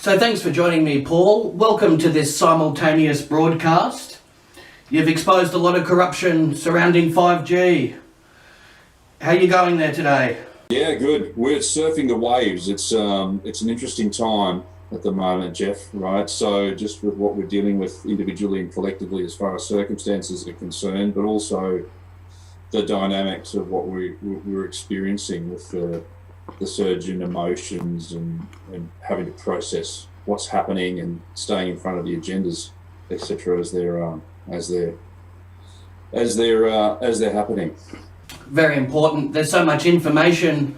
So thanks for joining me, Paul. Welcome to this simultaneous broadcast. You've exposed a lot of corruption surrounding 5G. How are you going there today? Yeah, good. We're surfing the waves. It's an interesting time at the moment, Jeff, right? So just with what we're dealing with individually and collectively as far as circumstances are concerned, but also the dynamics of what we're experiencing with the surge in emotions and having to process what's happening and staying in front of the agendas, etc., as they're happening. Very important. There's so much information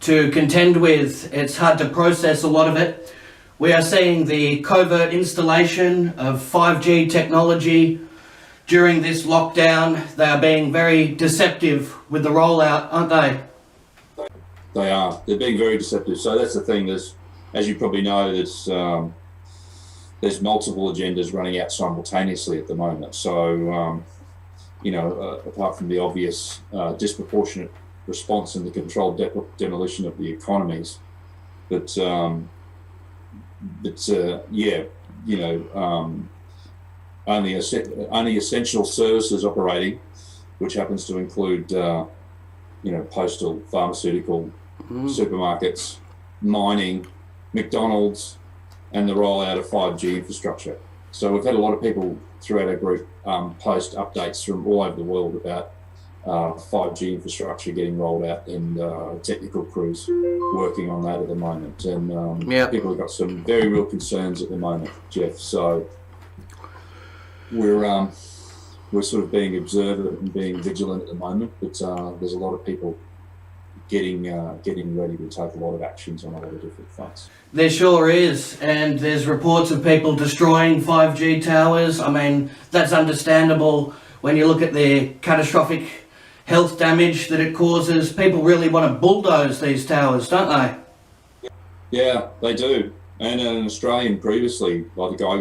to contend with. It's hard to process a lot of it. We are seeing the covert installation of 5G technology during this lockdown. They are being very deceptive with the rollout, aren't they? They are. They're being very deceptive. So that's the thing. There's, as you probably know, there's multiple agendas running out simultaneously at the moment. So, apart from the obvious disproportionate response and the controlled demolition of the economies, only essential services operating, which happens to include, postal, pharmaceutical, supermarkets, mining, McDonald's, and the rollout of 5G infrastructure. So we've had a lot of people throughout our group post updates from all over the world about 5G infrastructure getting rolled out and technical crews working on that at the moment. And people have got some very real concerns at the moment, Jeff. So we're sort of being observant and being vigilant at the moment, but there's a lot of people getting ready to take a lot of actions on a lot of different fronts. There sure is, and there's reports of people destroying 5G towers. I mean, that's understandable when you look at the catastrophic health damage that it causes. People really want to bulldoze these towers, don't they? Yeah, they do. And an Australian previously, by the guy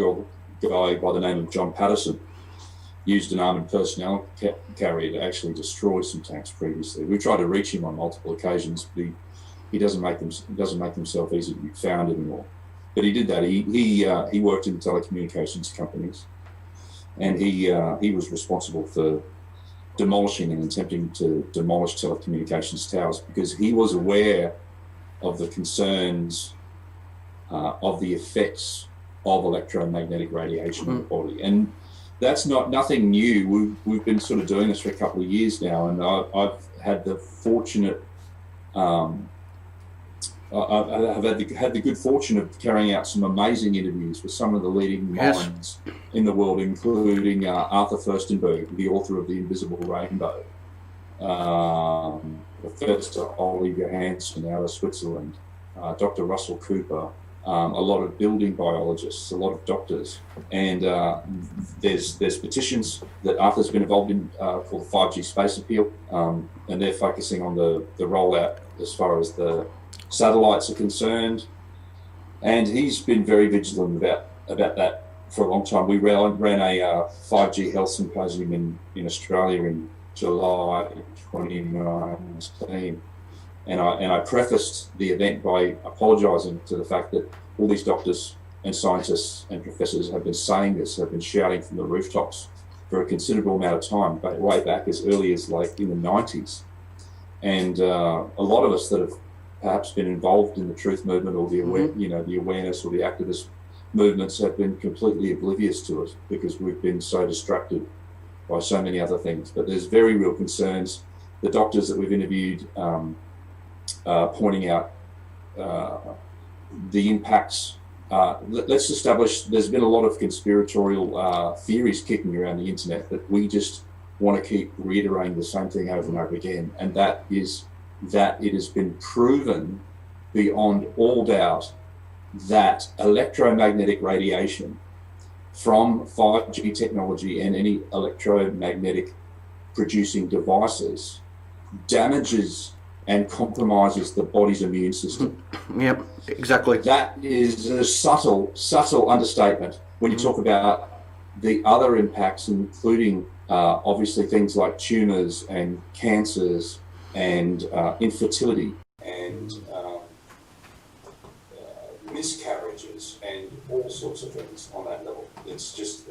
by the name of John Patterson, used an armoured personnel carrier to actually destroy some tanks previously. We tried to reach him on multiple occasions, but he doesn't make himself easy to be found anymore. But he did that. He worked in telecommunications companies, and he was responsible for demolishing and attempting to demolish telecommunications towers because he was aware of the concerns of the effects of electromagnetic radiation in the body. And that's nothing new. We've been sort of doing this for a couple of years now, and I've had the fortunate, I've had the good fortune of carrying out some amazing interviews with some of the leading minds in the world, including Arthur Furstenberg, the author of The Invisible Rainbow, Professor Ole Johansson out of Switzerland, Dr. Russell Cooper, a lot of building biologists, a lot of doctors, and there's petitions that Arthur's been involved in called the 5G Space Appeal, and they're focusing on the rollout as far as the satellites are concerned, and he's been very vigilant about that for a long time. We ran a 5G health symposium in Australia in July 2019. And I prefaced the event by apologising to the fact that all these doctors and scientists and professors have been saying this, have been shouting from the rooftops for a considerable amount of time, but way back as early as like in the 90s. And a lot of us that have perhaps been involved in the truth movement or the awareness or the activist movements have been completely oblivious to it because we've been so distracted by so many other things. But there's very real concerns. The doctors that we've interviewed pointing out the impacts. Let's establish there's been a lot of conspiratorial theories kicking around the internet that we just want to keep reiterating the same thing over and over again, and that is that it has been proven beyond all doubt that electromagnetic radiation from 5G technology and any electromagnetic producing devices damages and compromises the body's immune system. Yep, exactly. That is a subtle understatement when you talk about the other impacts, including obviously things like tumours and cancers and infertility and miscarriages and all sorts of things on that level. It's just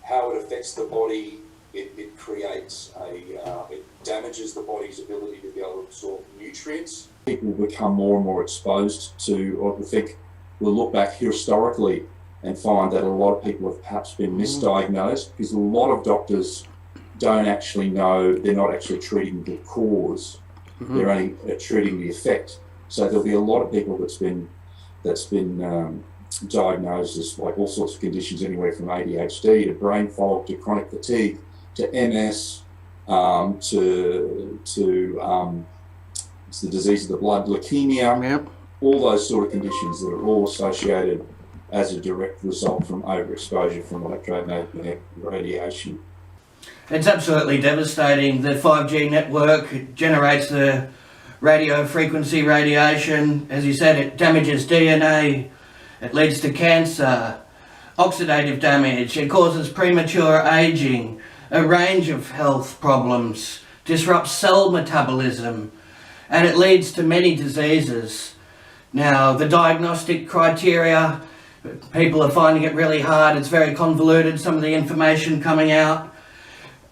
how it affects the body. It creates it damages the body's ability to be able to absorb nutrients. People become more and more exposed to, or I think we'll look back historically and find that a lot of people have perhaps been misdiagnosed, because a lot of doctors don't actually know, they're not actually treating the cause, they're only treating the effect. So there'll be a lot of people that's been diagnosed as like all sorts of conditions, anywhere from ADHD to brain fog to chronic fatigue to MS, to it's the disease of the blood, leukemia, all those sort of conditions that are all associated as a direct result from overexposure from electromagnetic radiation. It's absolutely devastating. The 5G network generates the radio frequency radiation. As you said, it damages DNA, it leads to cancer, oxidative damage, it causes premature aging, a range of health problems, disrupts cell metabolism, and it leads to many diseases. Now, the diagnostic criteria, people are finding it really hard. It's very convoluted, some of the information coming out.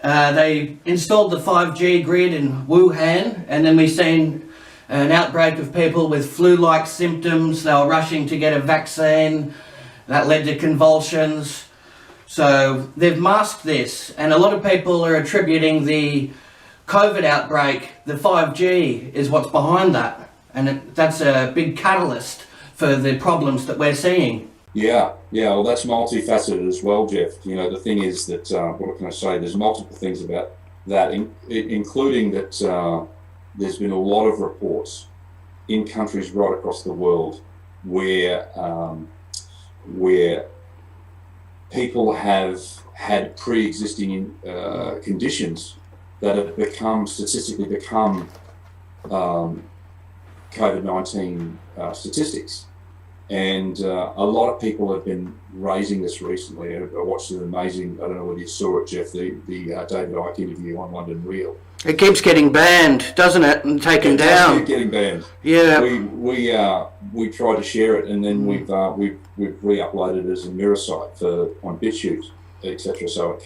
They installed the 5G grid in Wuhan, and then we've seen an outbreak of people with flu-like symptoms. They were rushing to get a vaccine. That led to convulsions. So they've masked this, and a lot of people are attributing the COVID outbreak, the 5G is what's behind that. And that's a big catalyst for the problems that we're seeing. Yeah, well, that's multifaceted as well, Jeff. You know, the thing is that, what can I say, there's multiple things about that, including that there's been a lot of reports in countries right across the world where people have had pre-existing conditions that have statistically become COVID-19 statistics. And a lot of people have been raising this recently. I watched an amazing, I don't know whether you saw it, Jeff, the David Icke interview on London Real. It keeps getting banned, doesn't it, and taken down? It does keep getting banned. Yeah. We tried to share it, and then we've re-uploaded it as a mirror site on BitChute, etc. So it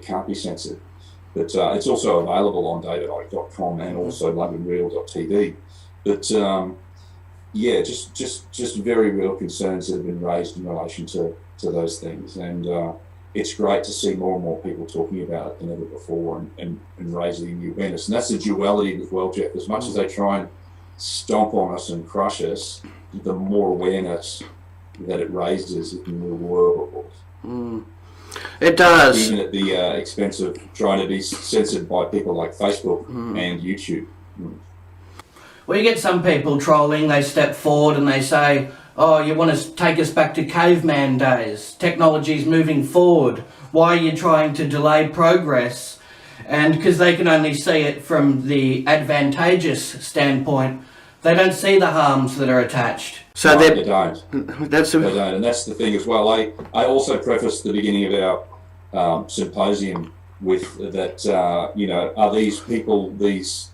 can't be censored. But it's also available on davidicke.com and also londonreal.tv. But yeah, just very real concerns that have been raised in relation to those things, and it's great to see more and more people talking about it than ever before, and raising the awareness. And that's the duality as well, Jeff. As much as they try and stomp on us and crush us, the more awareness that it raises in the world. It does. Even at the expense of trying to be censored by people like Facebook and YouTube. Well, you get some people trolling, they step forward and they say, oh, you want to take us back to caveman days. Technology's moving forward. Why are you trying to delay progress? And because they can only see it from the advantageous standpoint, they don't see the harms that are attached. So they don't. They don't, and that's the thing as well. I also prefaced the beginning of our symposium with that, are these people, these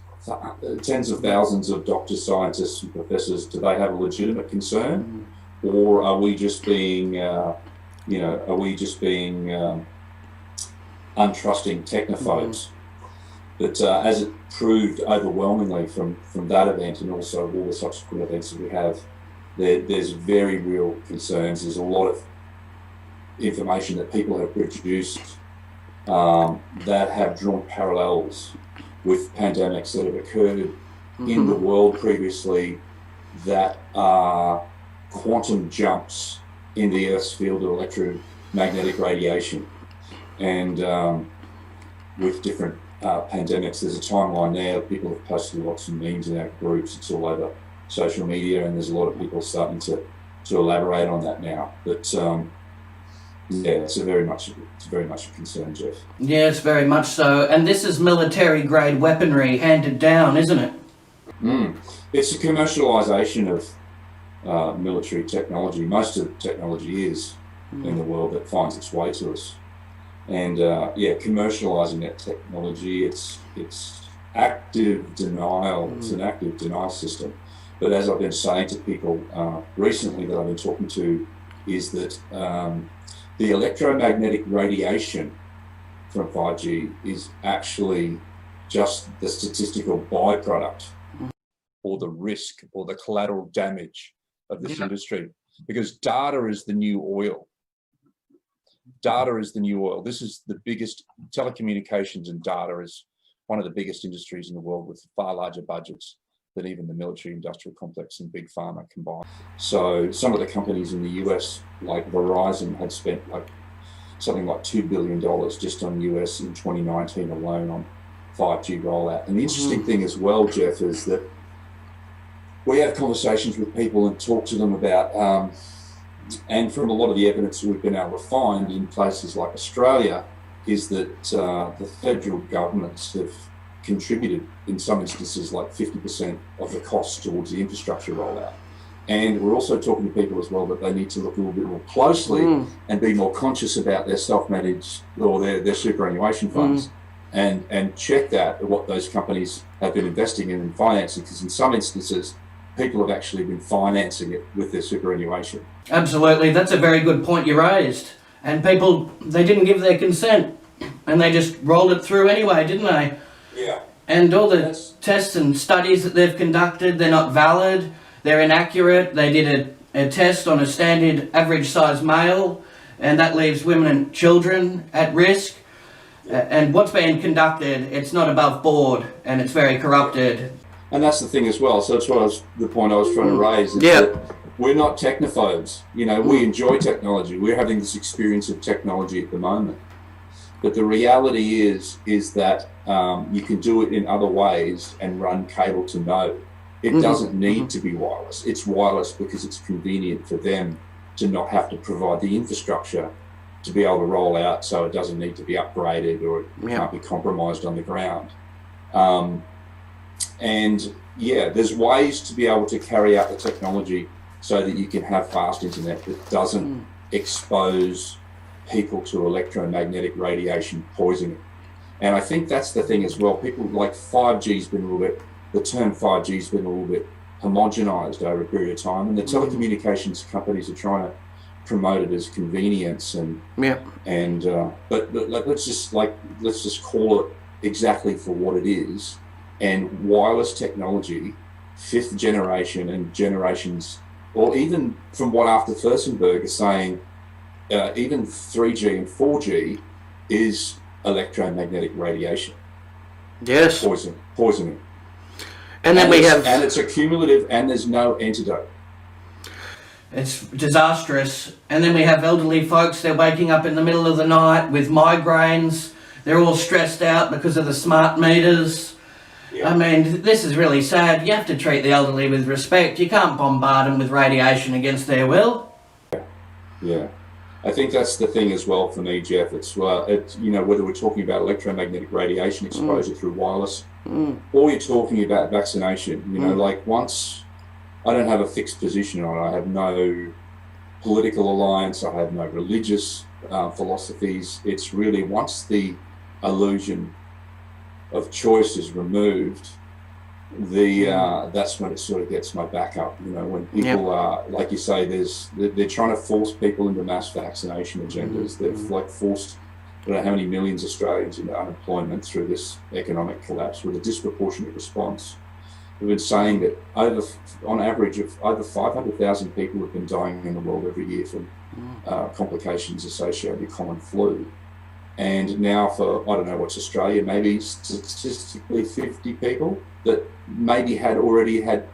tens of thousands of doctors, scientists and professors, do they have a legitimate concern? Or are we just being, untrusting technophobes? But as it proved overwhelmingly from that event, and also all the subsequent events that we have, there's very real concerns. There's a lot of information that people have produced that have drawn parallels with pandemics that have occurred in the world previously that are quantum jumps in the Earth's field of electromagnetic radiation. And with different pandemics, there's a timeline there. People have posted lots of memes in our groups. It's all over social media, and there's a lot of people starting to elaborate on that now. But yeah, it's very much a concern, Jeff. Yes, very much so. And this is military-grade weaponry handed down, isn't it? It's a commercialisation of military technology. Most of the technology is in the world that finds its way to us. And commercialising that technology, it's active denial. It's an active denial system. But as I've been saying to people recently that I've been talking to, is that the electromagnetic radiation from 5G is actually just the statistical byproduct or the risk or the collateral damage of this industry, because data is the new oil. Data is the new oil. This is the biggest, telecommunications and data is one of the biggest industries in the world with far larger budgets than even the military industrial complex and big pharma combined. So some of the companies in the US, like Verizon, had spent like something like $2 billion just on US in 2019 alone on 5G rollout. And the interesting thing as well, Jeff, is that we have conversations with people and talk to them about, and from a lot of the evidence that we've been able to find in places like Australia, is that the federal governments have contributed in some instances like 50% of the costs towards the infrastructure rollout. And we're also talking to people as well that they need to look a little bit more closely and be more conscious about their self-managed or their superannuation funds and check that what those companies have been investing in and financing, because in some instances people have actually been financing it with their superannuation. Absolutely, that's a very good point you raised. And people, they didn't give their consent and they just rolled it through anyway, didn't they? Yeah. And all the tests and studies that they've conducted, they're not valid, they're inaccurate. They did a test on a standard average size male, and that leaves women and children at risk. And what's being conducted, it's not above board and it's very corrupted. And that's the thing as well. So that's what the point I was trying to raise. Is that we're not technophobes. You know, we enjoy technology. We're having this experience of technology at the moment. But the reality is that you can do it in other ways and run cable to node. It doesn't need to be wireless. It's wireless because it's convenient for them to not have to provide the infrastructure to be able to roll out, so it doesn't need to be upgraded or it can't be compromised on the ground. And yeah, there's ways to be able to carry out the technology so that you can have fast internet that doesn't expose people to electromagnetic radiation poisoning. And I think that's the thing as well. People like 5G's been a little bit, the term 5G's been a little bit homogenized over a period of time, and the telecommunications companies are trying to promote it as convenience and but let's just call it exactly for what it is. And wireless technology, 5th generation and generations, or even from what Arthur Furstenberg is saying, even 3G and 4G is electromagnetic radiation. Yes. Poisoning. And then and it's accumulative, and there's no antidote. It's disastrous. And then we have elderly folks, they're waking up in the middle of the night with migraines. They're all stressed out because of the smart meters. Yeah. I mean, this is really sad. You have to treat the elderly with respect. You can't bombard them with radiation against their will. Yeah. I think that's the thing as well for me, Jeff. It's you know, whether we're talking about electromagnetic radiation exposure through wireless, or you're talking about vaccination. You know, like once I don't have a fixed position on it. I have no political alliance. I have no religious philosophies. It's really once the illusion of choice is removed, that's when it sort of gets my back up. You know, when people are, like you say, they're trying to force people into mass vaccination agendas. They've like forced, I don't know how many millions of Australians into unemployment through this economic collapse with a disproportionate response. We've been saying that on average, of over 500,000 people have been dying in the world every year from complications associated with common flu. And now for, I don't know what's Australia, maybe statistically 50 people that maybe had already had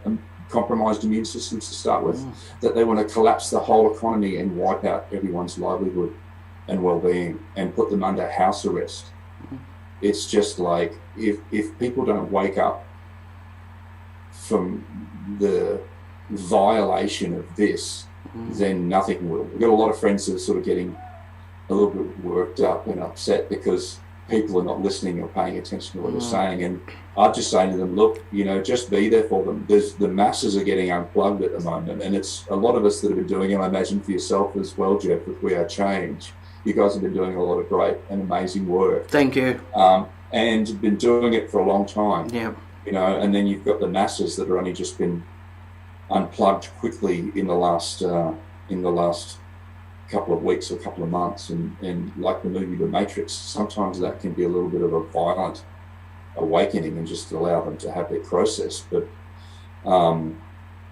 compromised immune systems to start with, that they want to collapse the whole economy and wipe out everyone's livelihood and well-being and put them under house arrest. It's just like, if people don't wake up from the violation of this, then nothing will. We've got a lot of friends that are sort of getting a little bit worked up and upset because people are not listening or paying attention to what they're saying. And I'm just saying to them, look, you know, just be there for them. The masses are getting unplugged at the moment, and it's a lot of us that have been doing it. I imagine for yourself as well, Jeff, with We Are Change. You guys have been doing a lot of great and amazing work. Thank you. And been doing it for a long time. Yeah. You know, and then you've got the masses that are only just been unplugged quickly in the last couple of weeks or couple of months, and like the movie The Matrix, sometimes that can be a little bit of a violent awakening and just allow them to have their process. But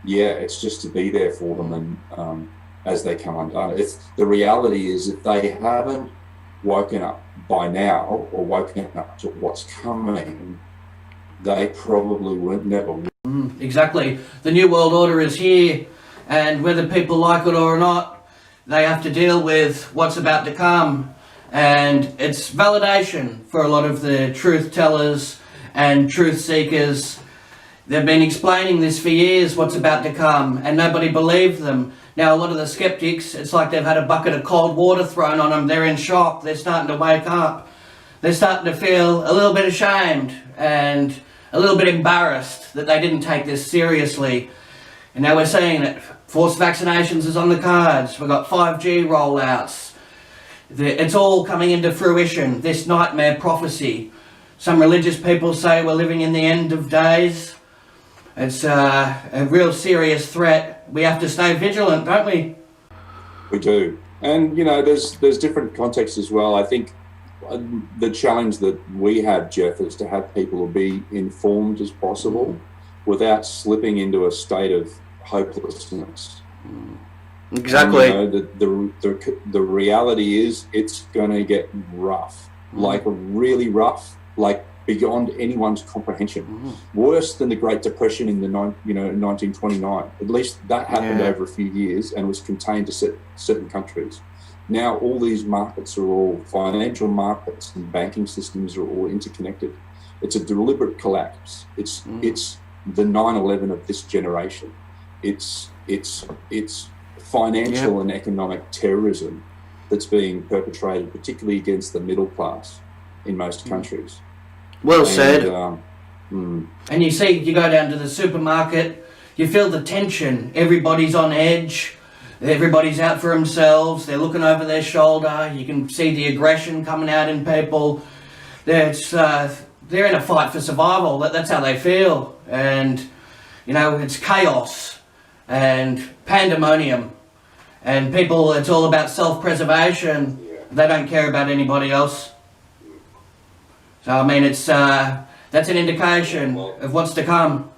it's just to be there for them and as they come undone. The reality is, if they haven't woken up by now or woken up to what's coming, they probably never. Exactly. The New World Order is here, and whether people like it or not, they have to deal with what's about to come. And it's validation for a lot of the truth tellers and truth seekers. They've been explaining this for years, what's about to come, and nobody believed them. Now, a lot of the skeptics, it's like they've had a bucket of cold water thrown on them. They're in shock. They're starting to wake up. They're starting to feel a little bit ashamed and a little bit embarrassed that they didn't take this seriously. And now we're seeing that forced vaccinations is on the cards. We've got 5G rollouts. It's all coming into fruition, this nightmare prophecy. Some religious people say we're living in the end of days. It's a real serious threat. We have to stay vigilant, don't we? We do. And, you know, there's different contexts as well. I think the challenge that we have, Jeff, is to have people be informed as possible without slipping into a state of hopelessness. Exactly. And, you know, the reality is it's going to get rough, like really rough, like beyond anyone's comprehension. Worse than the Great Depression in 1929. At least that happened over a few years and was contained to certain countries. Now all these markets are all financial markets, and banking systems are all interconnected. It's a deliberate collapse. It's the 9/11 of this generation. It's financial and economic terrorism that's being perpetrated, particularly against the middle class in most countries. Well said. And you see, you go down to the supermarket, you feel the tension. Everybody's on edge. Everybody's out for themselves. They're looking over their shoulder. You can see the aggression coming out in people. They're in a fight for survival. That's how they feel. And, you know, it's chaos and pandemonium. And people, it's all about self-preservation. They don't care about anybody else. So, I mean, it's that's an indication of what's to come.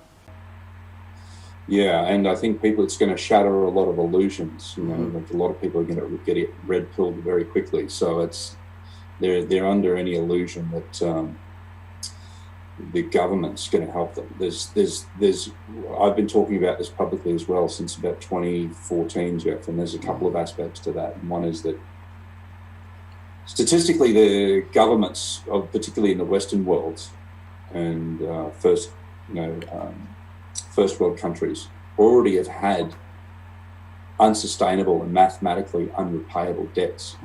Yeah, and I think it's going to shatter a lot of illusions. You know, like a lot of people are going to get red pilled very quickly. So they're under any illusion that the government's going to help them. I've been talking about this publicly as well since about 2014, Jeff, and there's a couple of aspects to that. And one is that statistically, the governments, particularly in the Western world and first world countries, already have had unsustainable and mathematically unrepayable debts.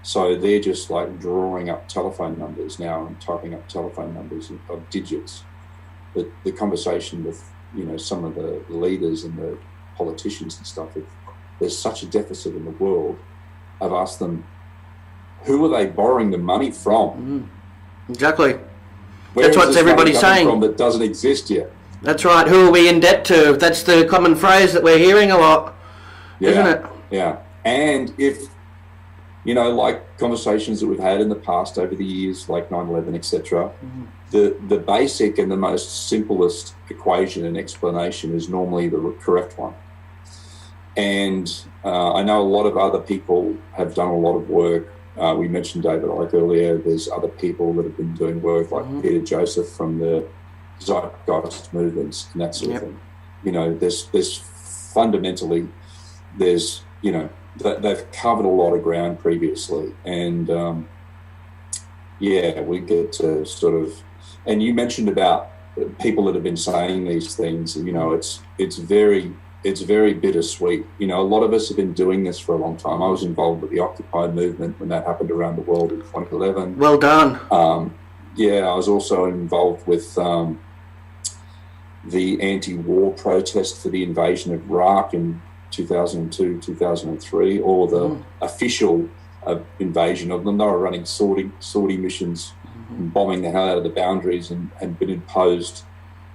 So they're just like drawing up telephone numbers now and typing up telephone numbers of digits. But the conversation with, you know, some of the leaders and the politicians and stuff, if there's such a deficit in the world, I've asked them, who are they borrowing the money from? Exactly. Where That's what everybody's saying. From that doesn't exist yet. That's right. Who are we in debt to? That's the common phrase that we're hearing a lot, isn't it? Yeah. And if, you know, like conversations that we've had in the past over the years, like 9/11, etc., the basic and the most simplest equation and explanation is normally the correct one. And I know a lot of other people have done a lot of work. We mentioned David Icke earlier. There's other people that have been doing work, like Peter Joseph from the Zeitgeist movements and that sort of thing. You know, there's fundamentally, you know, they've covered a lot of ground previously, and we get to sort of, and you mentioned about people that have been saying these things. You know, it's very bittersweet. You know, a lot of us have been doing this for a long time. I was involved with the Occupy movement when that happened around the world in 2011. Well done. I was also involved with the anti-war protest for the invasion of Iraq in 2002, 2003, or the official invasion of them. They were running sortie missions, and bombing the hell out of the boundaries, and had been imposed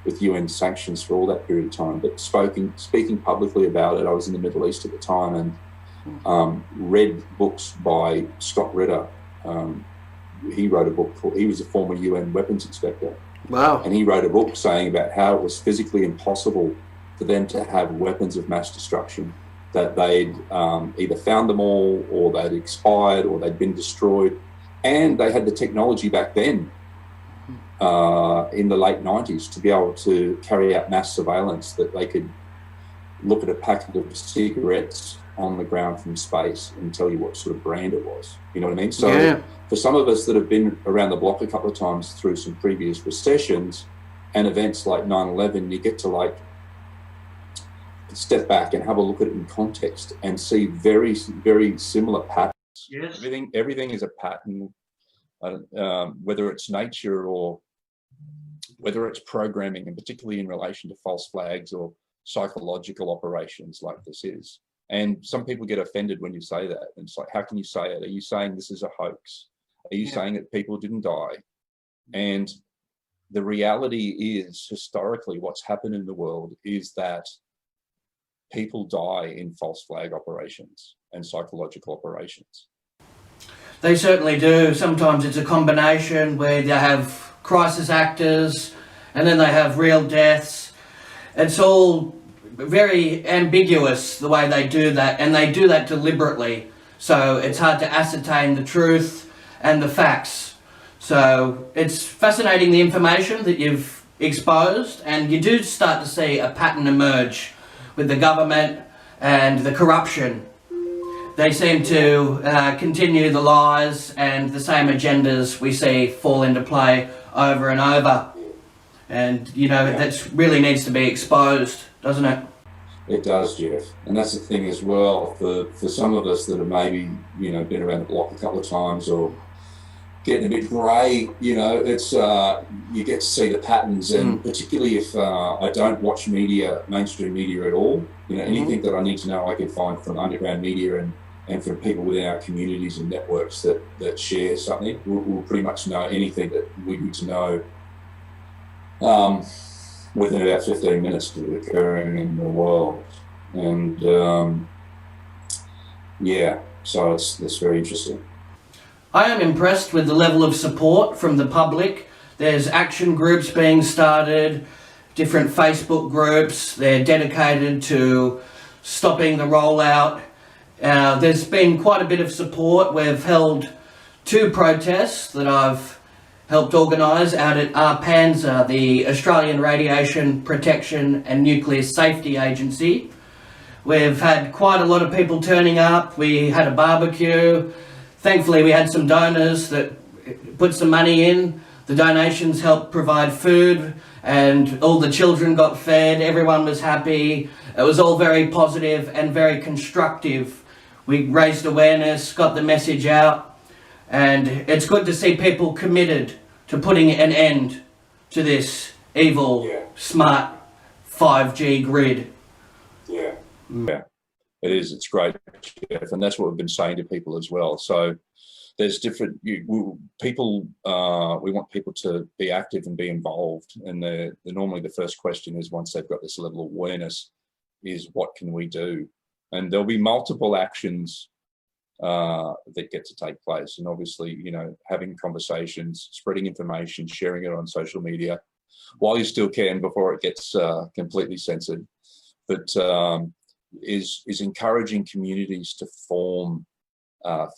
with UN sanctions for all that period of time. But speaking publicly about it, I was in the Middle East at the time and read books by Scott Ritter. He wrote a book he was a former UN weapons inspector. Wow. And he wrote a book saying about how it was physically impossible for them to have weapons of mass destruction, that they'd either found them all, or they'd expired, or they'd been destroyed. And they had the technology back then, in the late 90s, to be able to carry out mass surveillance, that they could look at a packet of cigarettes on the ground from space and tell you what sort of brand it was. You know what I mean? So yeah. For some of us that have been around the block a couple of times through some previous recessions and events like 9/11, you get to like step back and have a look at it in context and see very, very similar patterns. Yes. Everything is a pattern, whether it's nature or whether it's programming, and particularly in relation to false flags or psychological operations like this is. And some people get offended when you say that. And it's like, how can you say it? Are you saying this is a hoax? Are you saying that people didn't die? And the reality is, historically, what's happened in the world is that people die in false flag operations and psychological operations. They certainly do. Sometimes it's a combination where they have crisis actors and then they have real deaths. It's all very ambiguous the way they do that, and they do that deliberately. So it's hard to ascertain the truth and the facts. So it's fascinating, the information that you've exposed, and you do start to see a pattern emerge with the government and the corruption. They seem to continue the lies and the same agendas we see fall into play over and over. And, you know, that really needs to be exposed, doesn't it? It does, Jeff. And that's the thing as well, for some of us that have maybe, you know, been around the block a couple of times or getting a bit grey, you know, it's you get to see the patterns. And particularly if I don't watch media, mainstream media at all, you know, anything that I need to know I can find from underground media and from people within our communities and networks that share something. We'll pretty much know anything that we need to know within about 15 minutes of it occurring in the world. And so it's very interesting. I am impressed with the level of support from the public. There's action groups being started, different Facebook groups. They're dedicated to stopping the rollout. There's been quite a bit of support. We've held 2 protests that I've helped organise out at ARPANZA, the Australian Radiation Protection and Nuclear Safety Agency. We've had quite a lot of people turning up. We had a barbecue. Thankfully, we had some donors that put some money in. The donations helped provide food, and all the children got fed. Everyone was happy. It was all very positive and very constructive. We raised awareness, got the message out, and it's good to see people committed to putting an end to this evil, smart 5G grid. Yeah, it is. It's great, Jeff, and that's what we've been saying to people as well. So there's different people. We want people to be active and be involved, and normally the first question is, once they've got this level of awareness, is what can we do? And there'll be multiple actions that get to take place. And obviously, you know, having conversations, spreading information, sharing it on social media while you still can before it gets completely censored. But is encouraging communities to form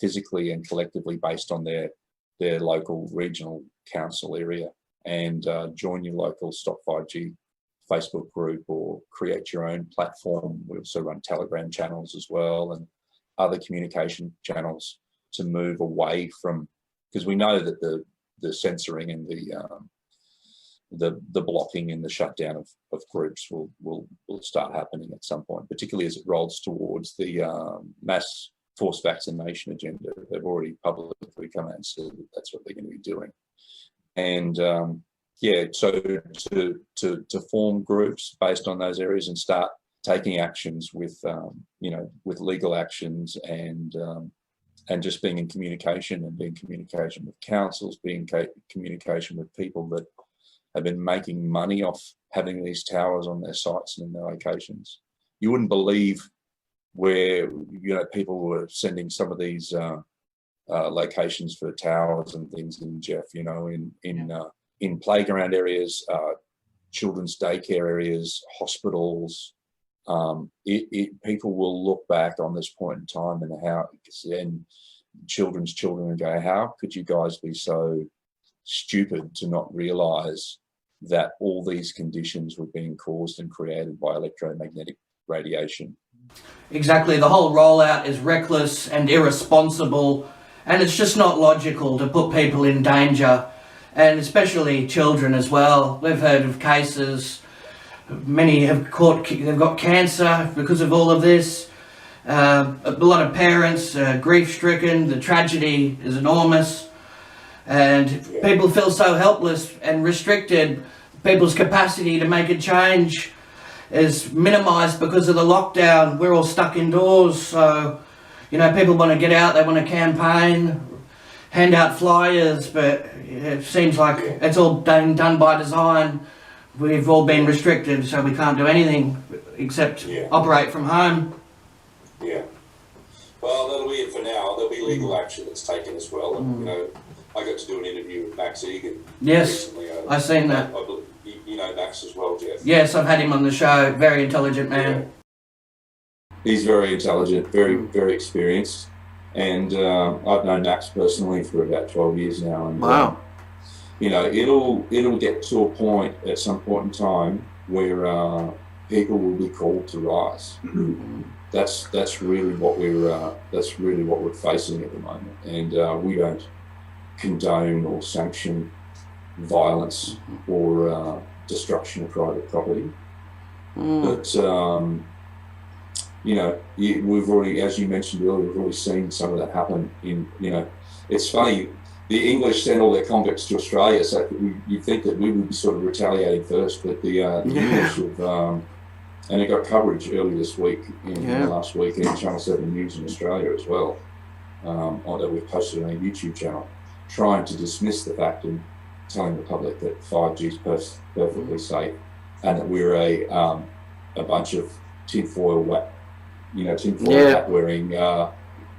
physically and collectively based on their local regional council area, and join your local Stop 5G Facebook group or create your own platform. We also run Telegram channels as well and other communication channels to move away from, because we know that the censoring and the blocking and the shutdown of groups will start happening at some point, particularly as it rolls towards the mass forced vaccination agenda. They've already publicly come out and said that that's what they're going to be doing. And so to form groups based on those areas and start taking actions with with legal actions and just being in communication, and being in communication with councils, being in communication with people that have been making money off having these towers on their sites and in their locations. You wouldn't believe where, you know, people were sending some of these locations for towers and things in, Jeff, you know, in playground areas, children's daycare areas, hospitals. People will look back on this point in time and children's children and go, how could you guys be so stupid to not realize that all these conditions were being caused and created by electromagnetic radiation? Exactly. The whole rollout is reckless and irresponsible, and it's just not logical to put people in danger, and especially children as well. We've heard of cases, many they've got cancer because of all of this. A lot of parents are grief-stricken. The tragedy is enormous, and people feel so helpless and restricted. People's capacity to make a change is minimised because of the lockdown. We're all stuck indoors, so, you know, people want to get out, they want to campaign, hand out flyers, but it seems like it's all done by design. We've all been restricted, so we can't do anything except operate from home. Yeah. Well, that'll be it for now. There'll be legal action that's taken as well. And, you know, I got to do an interview with Max Egan recently. I've seen that. You know Max as well, Jeff? Yes, I've had him on the show. Very intelligent man. Yeah. He's very intelligent, very experienced. And I've known Max personally for about 12 years now. And, wow. You know, it'll get to a point at some point in time where people will be called to rise. That's really what we're facing at the moment, and we don't condone or sanction violence or destruction of private property. But you know, we've already, as you mentioned earlier, we've already seen some of that happen. You know, it's funny. The English sent all their convicts to Australia, so you think that we would be sort of retaliating first, but the English have, and it got coverage earlier this week, last week, in Channel 7 News in Australia as well, that we've posted on our YouTube channel, trying to dismiss the fact and telling the public that 5G is perfectly safe, and that we're a bunch of tinfoil hat wearing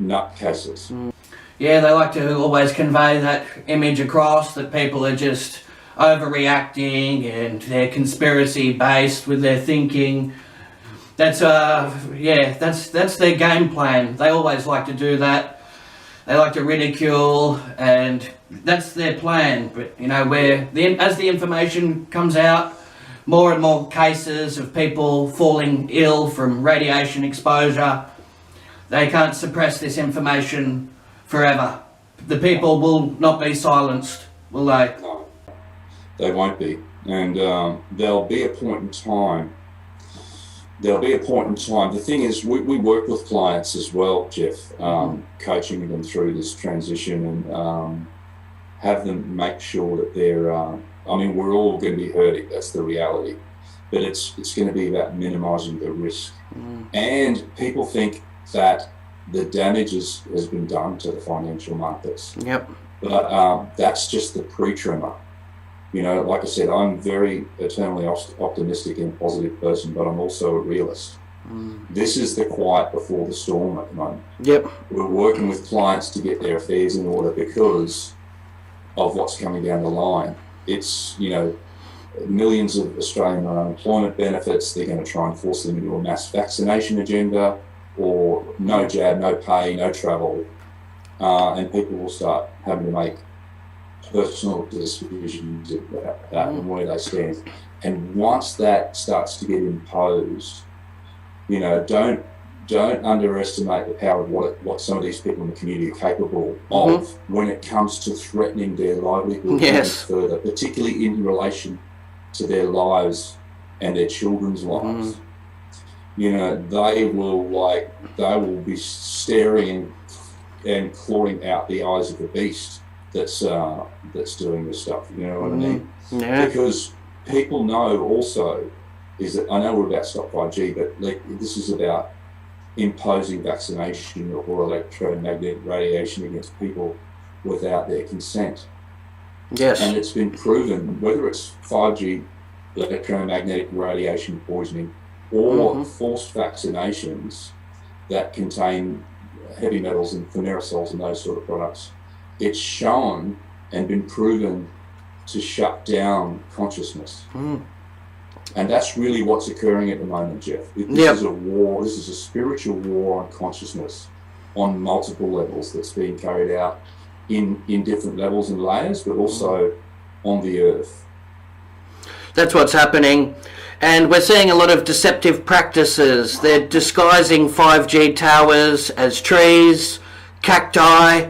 nutcases. Yeah, they like to always convey that image across, that people are just overreacting and they're conspiracy based with their thinking. That's that's their game plan. They always like to do that. They like to ridicule, and that's their plan. But you know, as the information comes out, more and more cases of people falling ill from radiation exposure, they can't suppress this information forever. The people will not be silenced, will they? No, they won't be. And there'll be a point in time. The thing is, we work with clients as well, Jeff, coaching them through this transition and have them make sure that they're, we're all going to be hurting, that's the reality. But it's going to be about minimising the risk. And people think that the damage has been done to the financial markets. Yep. But that's just the pre-tremor. You know, like I said, I'm very eternally optimistic and positive person, but I'm also a realist. This is the quiet before the storm at the moment. Yep. We're working with clients to get their affairs in order because of what's coming down the line. It's, you know, millions of Australian unemployment benefits. They're going to try and force them into a mass vaccination agenda, or no jab, no pay, no travel, and people will start having to make personal decisions about that and where they stand. And once that starts to get imposed, you know, don't underestimate the power of what some of these people in the community are capable of when it comes to threatening their livelihood further, particularly in relation to their lives and their children's lives. You know, they will be staring and clawing out the eyes of the beast that's doing this stuff. You know what I mean? Yeah. Because people know also is that, I know we're about stop 5G, but this is about imposing vaccination or electromagnetic radiation against people without their consent. Yes. And it's been proven, whether it's 5G electromagnetic radiation poisoning or forced vaccinations that contain heavy metals and thimerosals and those sort of products, it's shown and been proven to shut down consciousness. And that's really what's occurring at the moment, Jeff. This is a war, this is a spiritual war on consciousness on multiple levels that's being carried out in different levels and layers, but also on the earth. That's what's happening. And we're seeing a lot of deceptive practices. They're disguising 5G towers as trees, cacti.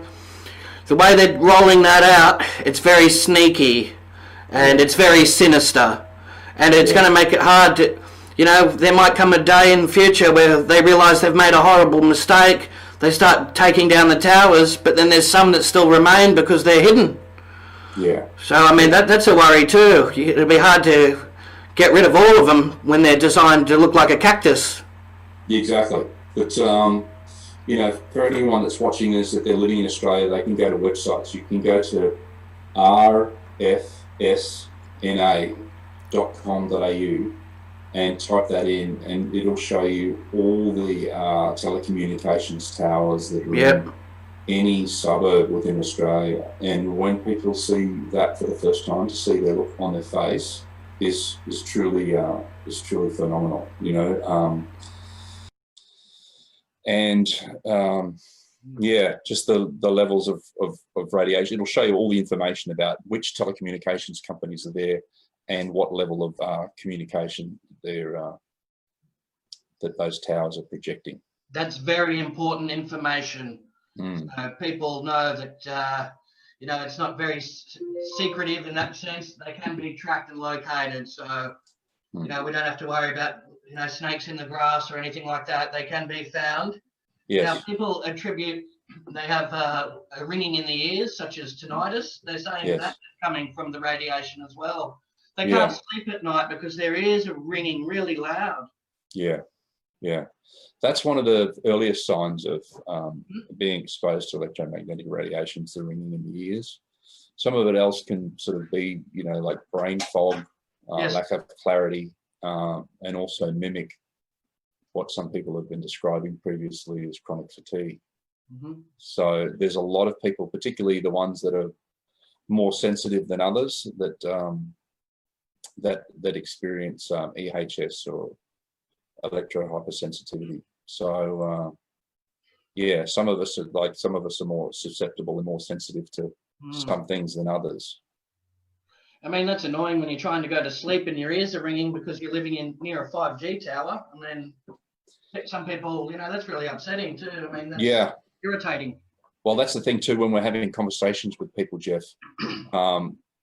The way they're rolling that out, it's very sneaky and it's very sinister. And it's going to make it hard to, there might come a day in the future where they realise they've made a horrible mistake. They start taking down the towers, but then there's some that still remain because they're hidden. Yeah. So, I mean, that's a worry too. It'll be hard to get rid of all of them when they're designed to look like a cactus. Exactly. But, for anyone that's watching this, if they're living in Australia, they can go to websites. You can go to rfsna.com.au and type that in, and it'll show you all the telecommunications towers that are in any suburb within Australia. And when people see that for the first time, to see their look on their face is truly phenomenal, just the levels of radiation. It'll show you all the information about which telecommunications companies are there and what level of communication that those towers are projecting. That's very important information. People know that it's not very secretive in that sense. They can be tracked and located, so we don't have to worry about snakes in the grass or anything like that. They can be found. Yes. Now, people attribute they have a ringing in the ears, such as tinnitus. They're saying that's coming from the radiation as well. They can't sleep at night because their ears are ringing really loud. Yeah. That's one of the earliest signs of being exposed to electromagnetic radiation, the ringing in the ears. Some of it else can sort of be, like brain fog, lack of clarity, and also mimic what some people have been describing previously as chronic fatigue. So there's a lot of people, particularly the ones that are more sensitive than others, that experience EHS or electrohypersensitivity. So some of us are more susceptible and more sensitive to some things than others. I mean, that's annoying when you're trying to go to sleep and your ears are ringing because you're living near a 5G tower, and then some people, that's really upsetting too. I mean, that's irritating. Well, that's the thing too, when we're having conversations with people, Jeff,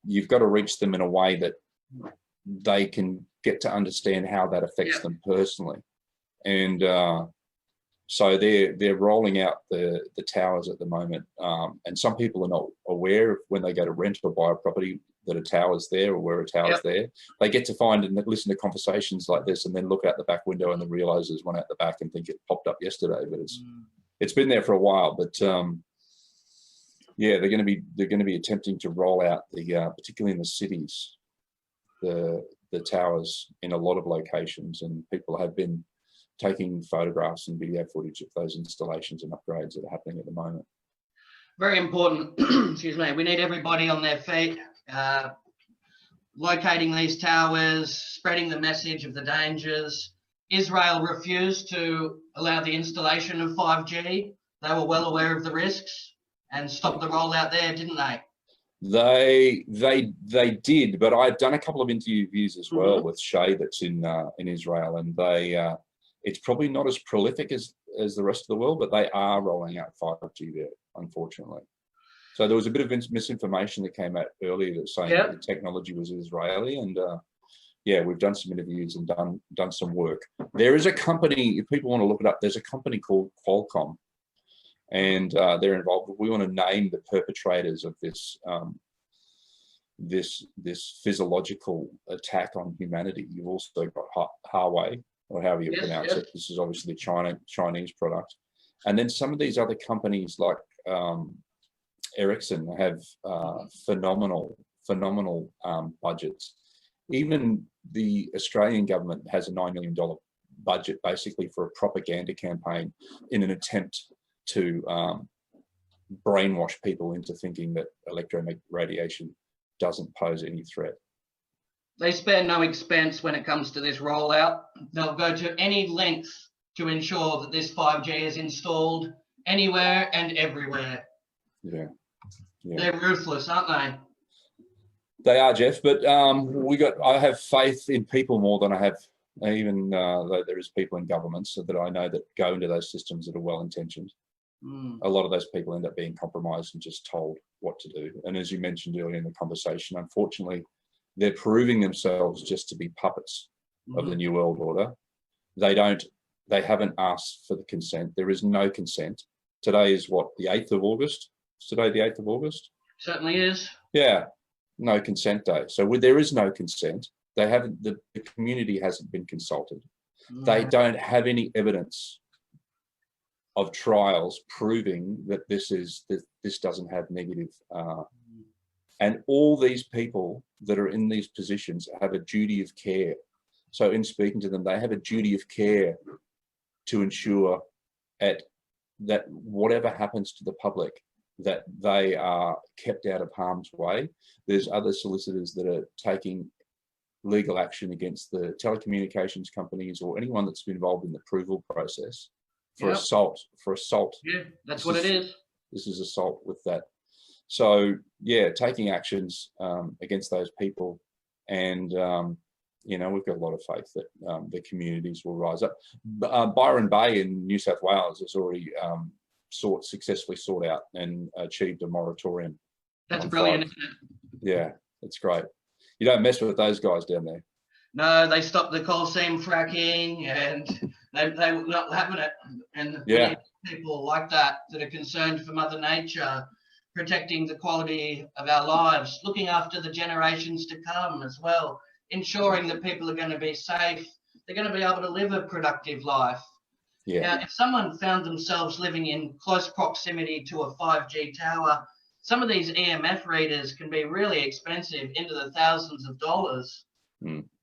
you've got to reach them in a way that they can get to understand how that affects them personally. And so they're rolling out the towers at the moment. And some people are not aware of, when they go to rent or buy a property, that a tower's there or where a tower's there. They get to find and listen to conversations like this and then look out the back window and then realize there's one out the back and think it popped up yesterday, but it's been there for a while. But they're going to be attempting to roll out particularly in the cities, the towers in a lot of locations, and people have been taking photographs and video footage of those installations and upgrades that are happening at the moment. Very important. Excuse me. We need everybody on their feet, locating these towers, spreading the message of the dangers. Israel refused to allow the installation of 5G. They were well aware of the risks and stopped the rollout there, didn't they? They did, but I've done a couple of interviews as well with Shay that's in Israel, and it's probably not as prolific as the rest of the world, but they are rolling out 5G there, unfortunately. So there was a bit of misinformation that came out earlier that saying that the technology was Israeli, and we've done some interviews and done some work. There is a company, if people want to look it up, there's a company called Qualcomm, and they're involved. We want to name the perpetrators of this this physiological attack on humanity. You've also got Huawei, or however you pronounce it. This is obviously a Chinese product. And then some of these other companies like Ericsson have phenomenal budgets. Even the Australian government has a $9 million budget basically for a propaganda campaign in an attempt to brainwash people into thinking that electromagnetic radiation doesn't pose any threat. They spare no expense when it comes to this rollout. They'll go to any length to ensure that this 5G is installed anywhere and everywhere. Yeah. They're ruthless, aren't they? They are, Jeff, but I have faith in people more than I have, even though there is people in governments that I know that go into those systems that are well-intentioned. A lot of those people end up being compromised and just told what to do. And as you mentioned earlier in the conversation, unfortunately, they're proving themselves just to be puppets of the New World Order. They haven't asked for the consent. There is no consent. Today is what, the 8th of August? Is today the 8th of August? Certainly is. Yeah, no consent day. So there is no consent. They haven't, the community hasn't been consulted. They don't have any evidence of trials proving that this doesn't have negative, and all these people that are in these positions have a duty of care. So in speaking to them, they have a duty of care to ensure that whatever happens to the public, that they are kept out of harm's way. There's other solicitors that are taking legal action against the telecommunications companies or anyone that's been involved in the approval process for assault. Yeah, that's what it is. This is assault with that. So yeah, taking actions against those people, and you know, we've got a lot of faith that the communities will rise up. Byron Bay in New South Wales has already successfully sought out and achieved a moratorium. That's brilliant, isn't it? Yeah, that's great. You don't mess with those guys down there. No, they stopped the coal seam fracking, and they were not having it. And we need people like that are concerned for Mother Nature, protecting the quality of our lives, looking after the generations to come as well, ensuring that people are going to be safe, they're going to be able to live a productive life. Yeah. Now, if someone found themselves living in close proximity to a 5G tower, some of these EMF readers can be really expensive, into the thousands of dollars.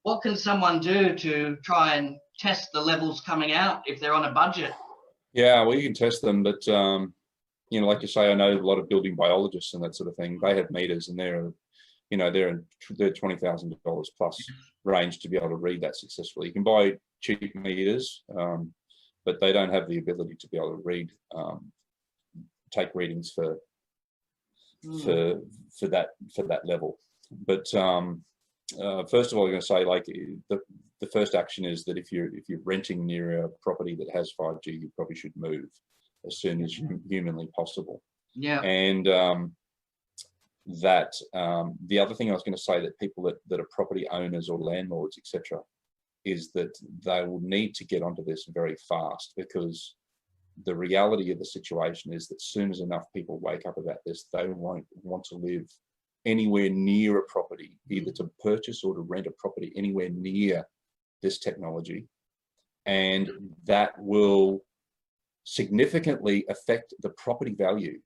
What can someone do to try and test the levels coming out if they're on a budget? Yeah, well, you can test them, but you know, like you say, I know a lot of building biologists and that sort of thing. They have meters, and they're $20,000 plus range to be able to read that successfully. You can buy cheap meters, but they don't have the ability to be able to read, take readings for that level. But first of all, I'm going to say, like, the first action is that if you're renting near a property that has 5G, you probably should move as soon as humanly possible. Yeah. And the other thing I was going to say, that people that are property owners or landlords, etc., is that they will need to get onto this very fast, because the reality of the situation is that as soon as enough people wake up about this, they won't want to live anywhere near a property, either to purchase or to rent a property anywhere near this technology. And that will significantly affect the property value.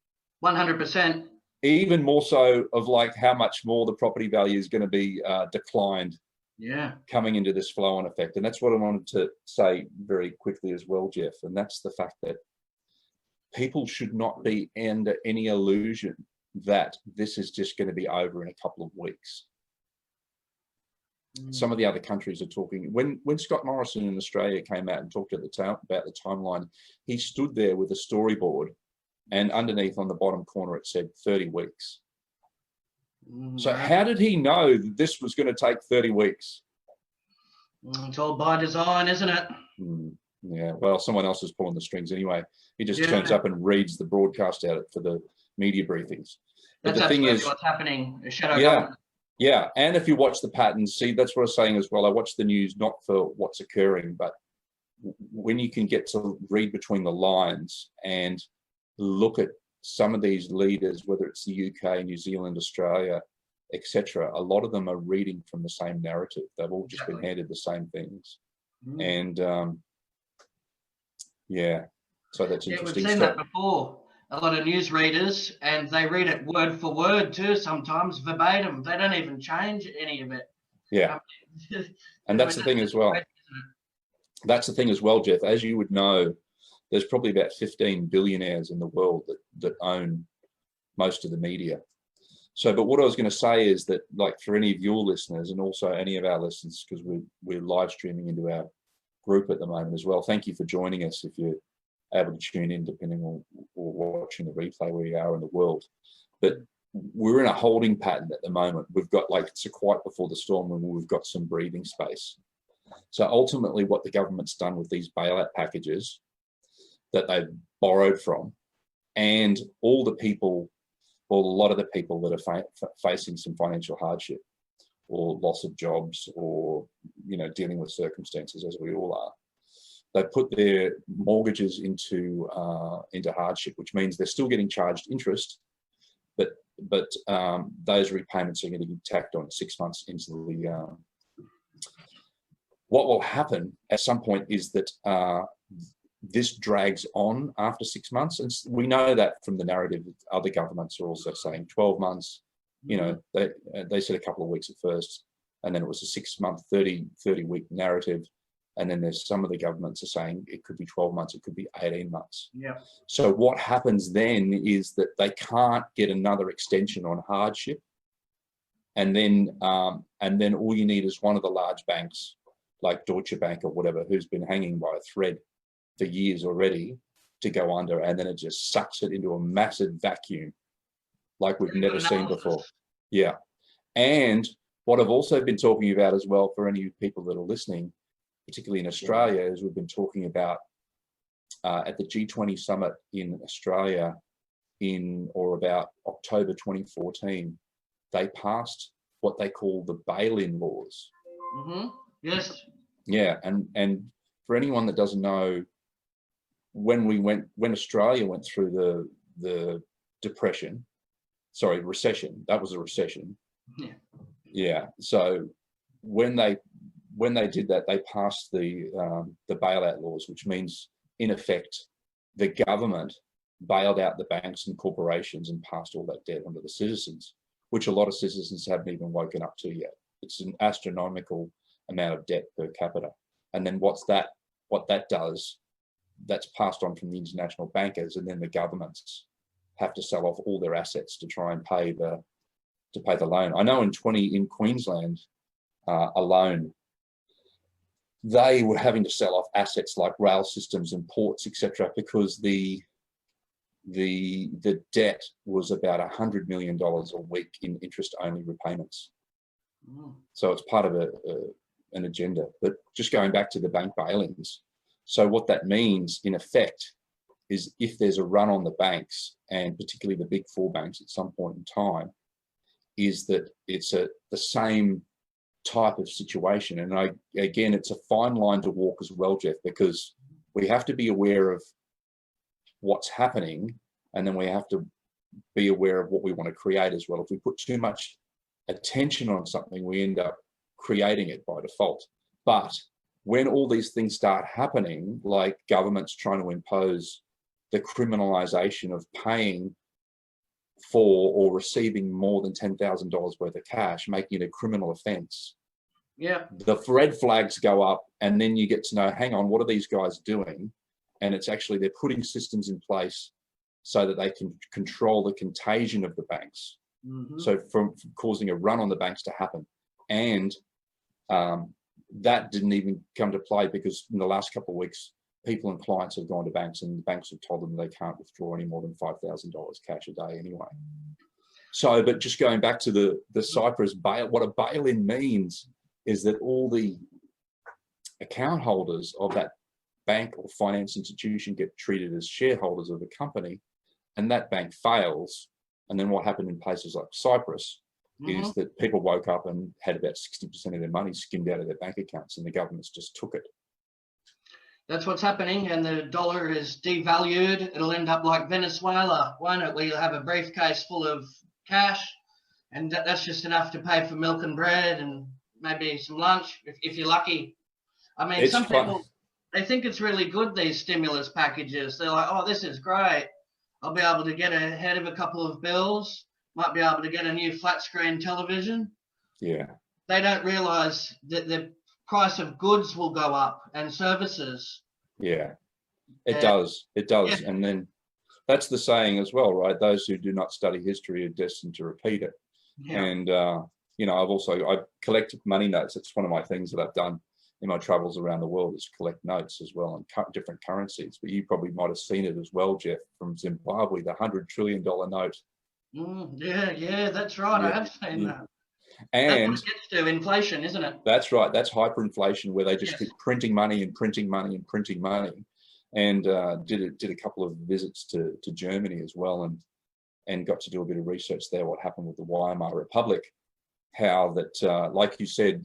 100%. Even more so of like how much more the property value is going to be declined. Yeah. Coming into this flow-on effect. And that's what I wanted to say very quickly as well, Jeff. And that's the fact that people should not be under any illusion that this is just going to be over in a couple of weeks. Some of the other countries are talking. When Scott Morrison in Australia came out and talked at about the timeline, he stood there with a storyboard, and underneath on the bottom corner it said 30 weeks. So how did he know that this was going to take 30 weeks? It's all by design, isn't it? Yeah, well, someone else is pulling the strings anyway. He just turns up and reads the broadcast out for the media briefings. But That's the thing absolutely is, what's happening. A shadow government. Yeah, and if you watch the patterns, see, that's what I was saying as well. I watch the news not for what's occurring, but when you can get to read between the lines and look at some of these leaders, whether it's the UK, New Zealand, Australia, etc., a lot of them are reading from the same narrative. They've all just been handed the same things. And yeah, so that's interesting. We've seen that before. a lot of news readers, and they read it word for word too, sometimes verbatim. They don't even change any of it. Yeah. And that's the thing as well. That's the thing as well, Jeff. As you would know, there's probably about 15 billionaires in the world that own most of the media. So, but what I was going to say is that, like, for any of your listeners and also any of our listeners, because we're live streaming into our group at the moment as well. Thank you for joining us if you're able to tune in, depending on or watching the replay where you are in the world. But we're in a holding pattern at the moment. We've got, like, it's a quiet before the storm, and we've got some breathing space. So ultimately what the government's done with these bailout packages that they've borrowed from, and all the people, or a lot of the people that are facing some financial hardship or loss of jobs, or, you know, dealing with circumstances as we all are, they put their mortgages into hardship, which means they're still getting charged interest, but those repayments are going to be tacked on 6 months into the. What will happen at some point is that this drags on after 6 months, and we know that from the narrative. Other governments are also saying 12 months. You know, they said a couple of weeks at first, and then it was a 6 month, 30 week narrative. And then there's some of the governments are saying it could be 12 months, it could be 18 months. Yeah. So what happens then is that they can't get another extension on hardship. And then all you need is one of the large banks, like Deutsche Bank or whatever, who's been hanging by a thread for years already, to go under, and then it just sucks it into a massive vacuum like we've never seen before. Yeah. And what I've also been talking about as well, for any people that are listening, particularly in Australia, is we've been talking about at the G20 summit in Australia about October 2014, they passed what they call the bail-in laws. Mm-hmm. Yes. Yeah, and for anyone that doesn't know, when Australia went through the recession, that was a recession. Yeah. Yeah. So when they did that, they passed the bailout laws, which means, in effect, the government bailed out the banks and corporations and passed all that debt onto the citizens, which a lot of citizens haven't even woken up to yet. It's an astronomical amount of debt per capita. And then what that does, that's passed on from the international bankers, and then the governments have to sell off all their assets to try and pay the loan. I know in Queensland alone, they were having to sell off assets like rail systems and ports, etc., because the debt was about $100 million a week in interest-only repayments. So it's part of an agenda. But just going back to the bank bail-ins, so what that means, in effect, is if there's a run on the banks, and particularly the big four banks at some point in time, is that it's the same type of situation. And again, it's a fine line to walk as well, Jeff, because we have to be aware of what's happening, and then we have to be aware of what we want to create as well. If we put too much attention on something, we end up creating it by default. But when all these things start happening, like governments trying to impose the criminalization of paying for or receiving more than $10,000 worth of cash, making it a criminal offense, yeah, the red flags go up, and then you get to know, hang on, what are these guys doing? And it's actually, they're putting systems in place so that they can control the contagion of the banks. Mm-hmm. So from causing a run on the banks to happen. And that didn't even come to play, because in the last couple of weeks, people and clients have gone to banks, and the banks have told them they can't withdraw any more than $5,000 cash a day anyway. So, but just going back to the Cyprus bail, what a bail-in means is that all the account holders of that bank or finance institution get treated as shareholders of the company, and that bank fails. And then what happened in places like Cyprus is that people woke up and had about 60% of their money skimmed out of their bank accounts, and the governments just took it. That's what's happening, and the dollar is devalued. It'll end up like Venezuela, won't it? Where you'll have a briefcase full of cash, and that's just enough to pay for milk and bread and maybe some lunch if you're lucky. I mean, people, they think it's really good, these stimulus packages. They're like, oh, this is great. I'll be able to get ahead of a couple of bills, might be able to get a new flat screen television. Yeah. They don't realise that the price of goods will go up and services. Yeah. It Uh, does. It does. yeah, And then that's the saying as well, right? Those who do not study history are destined to repeat it. yeah, And, you know, I collect money notes. It's one of my things that I've done in my travels around the world, is collect notes as well on different currencies. But you probably might have seen it as well, Jeff, from Zimbabwe, the $100 trillion note. yeah, that's right. I Yeah, have seen yeah. that. That's what And it gets to, inflation, isn't it? that's right. That's hyperinflation, where they just Yes. keep printing money and printing money and printing money. And did a couple of visits to Germany as well, and got to do a bit of research there. What happened with the Weimar Republic? How that, like you said,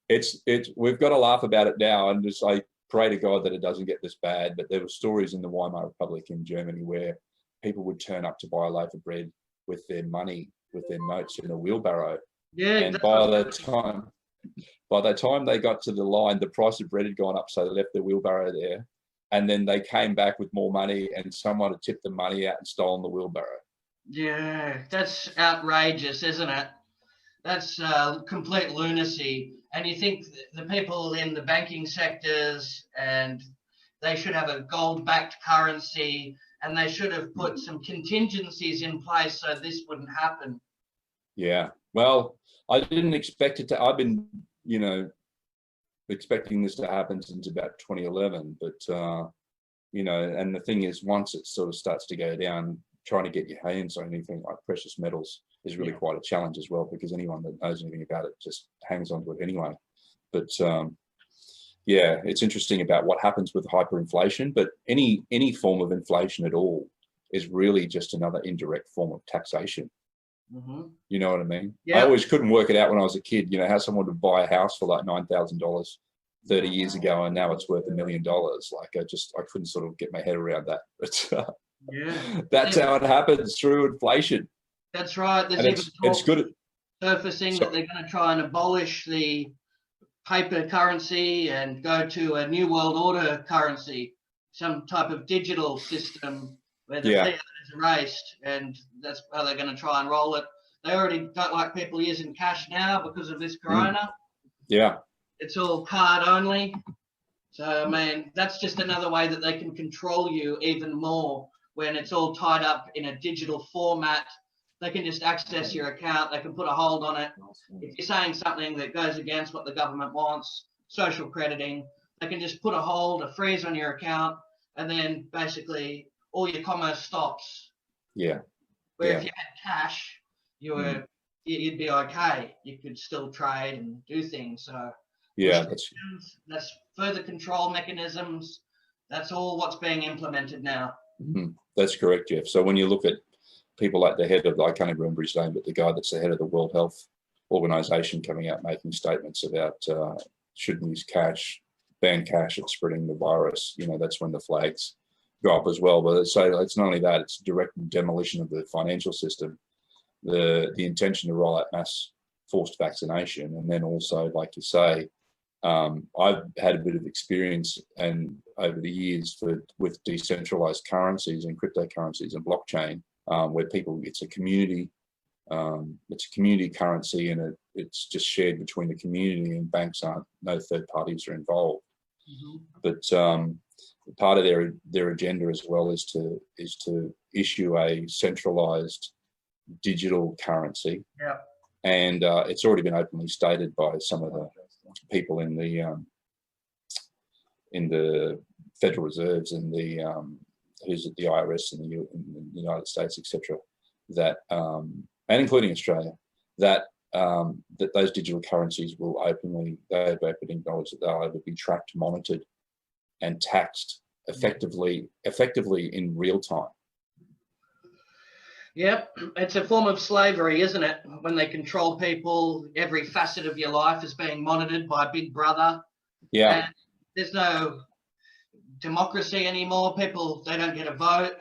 it's we've got to laugh about it now, and just I pray to God that it doesn't get this bad. But there were stories in the Weimar Republic in Germany where people would turn up to buy a loaf of bread with their money, with their notes in a wheelbarrow, Yeah, and by the time they got to the line, the price of bread had gone up, so they left their wheelbarrow there, and then they came back with more money, and someone had tipped the money out and stolen the wheelbarrow. yeah, that's outrageous, isn't it? That's complete lunacy. And you think the people in the banking sectors, and they should have a gold-backed currency, and they should have put some contingencies in place so this wouldn't happen. Yeah. Well, I didn't expect it to. I've been, you know, expecting this to happen since about 2011, but you know, and the thing is, once it sort of starts to go down, trying to get your hands on anything like precious metals is really quite a challenge as well, because anyone that knows anything about it just hangs on to it anyway. But yeah, it's interesting about what happens with hyperinflation, but any form of inflation at all is really just another indirect form of taxation. You know what I mean? I always couldn't work it out when I was a kid, you know, how someone would buy a house for like $9,000 30 years ago, and now it's worth $1 million. Like I couldn't sort of get my head around that. But that's how it happens, through inflation. That's right. There's And even it's good. surfacing that they're going to try and abolish the paper currency and go to a new world order currency, some type of digital system where the fiat is erased, and that's how they're going to try and roll it. They already don't like people using cash now because of this corona. Yeah. It's all card only. So, I mean, that's just another way that they can control you even more, when it's all tied up in a digital format. They can just access your account. They can put a hold on it. If you're saying something that goes against what the government wants, social crediting, they can just put a hold, a freeze on your account, and then basically all your commerce stops. Yeah. Where if you had cash, you'd be okay. You could still trade and do things. So yeah, that's further control mechanisms. That's all what's being implemented now. That's correct, Jeff. So when you look at people like the head of, I can't even remember his name, but the guy that's the head of the World Health Organization coming out making statements about shouldn't use cash, ban cash at spreading the virus, you know, that's when the flags go up as well. But so it's not only that, it's direct demolition of the financial system, the intention to roll out mass forced vaccination, and then also, like you say, I've had a bit of experience and over the years with decentralized currencies and cryptocurrencies and blockchain, where people, it's a community currency, and it's just shared between the community, and banks no third parties are involved. But part of their agenda as well is to issue a centralized digital currency. And it's already been openly stated by some of the people in the Federal Reserves and the who's at the IRS in the United States, etc., that and including Australia, that that those digital currencies will they've openly acknowledged that they'll either be tracked, monitored, and taxed effectively in real time. Yep, it's a form of slavery, isn't it? When they control people, every facet of your life is being monitored by Big Brother. Yeah. And there's no democracy anymore. People, they don't get a vote.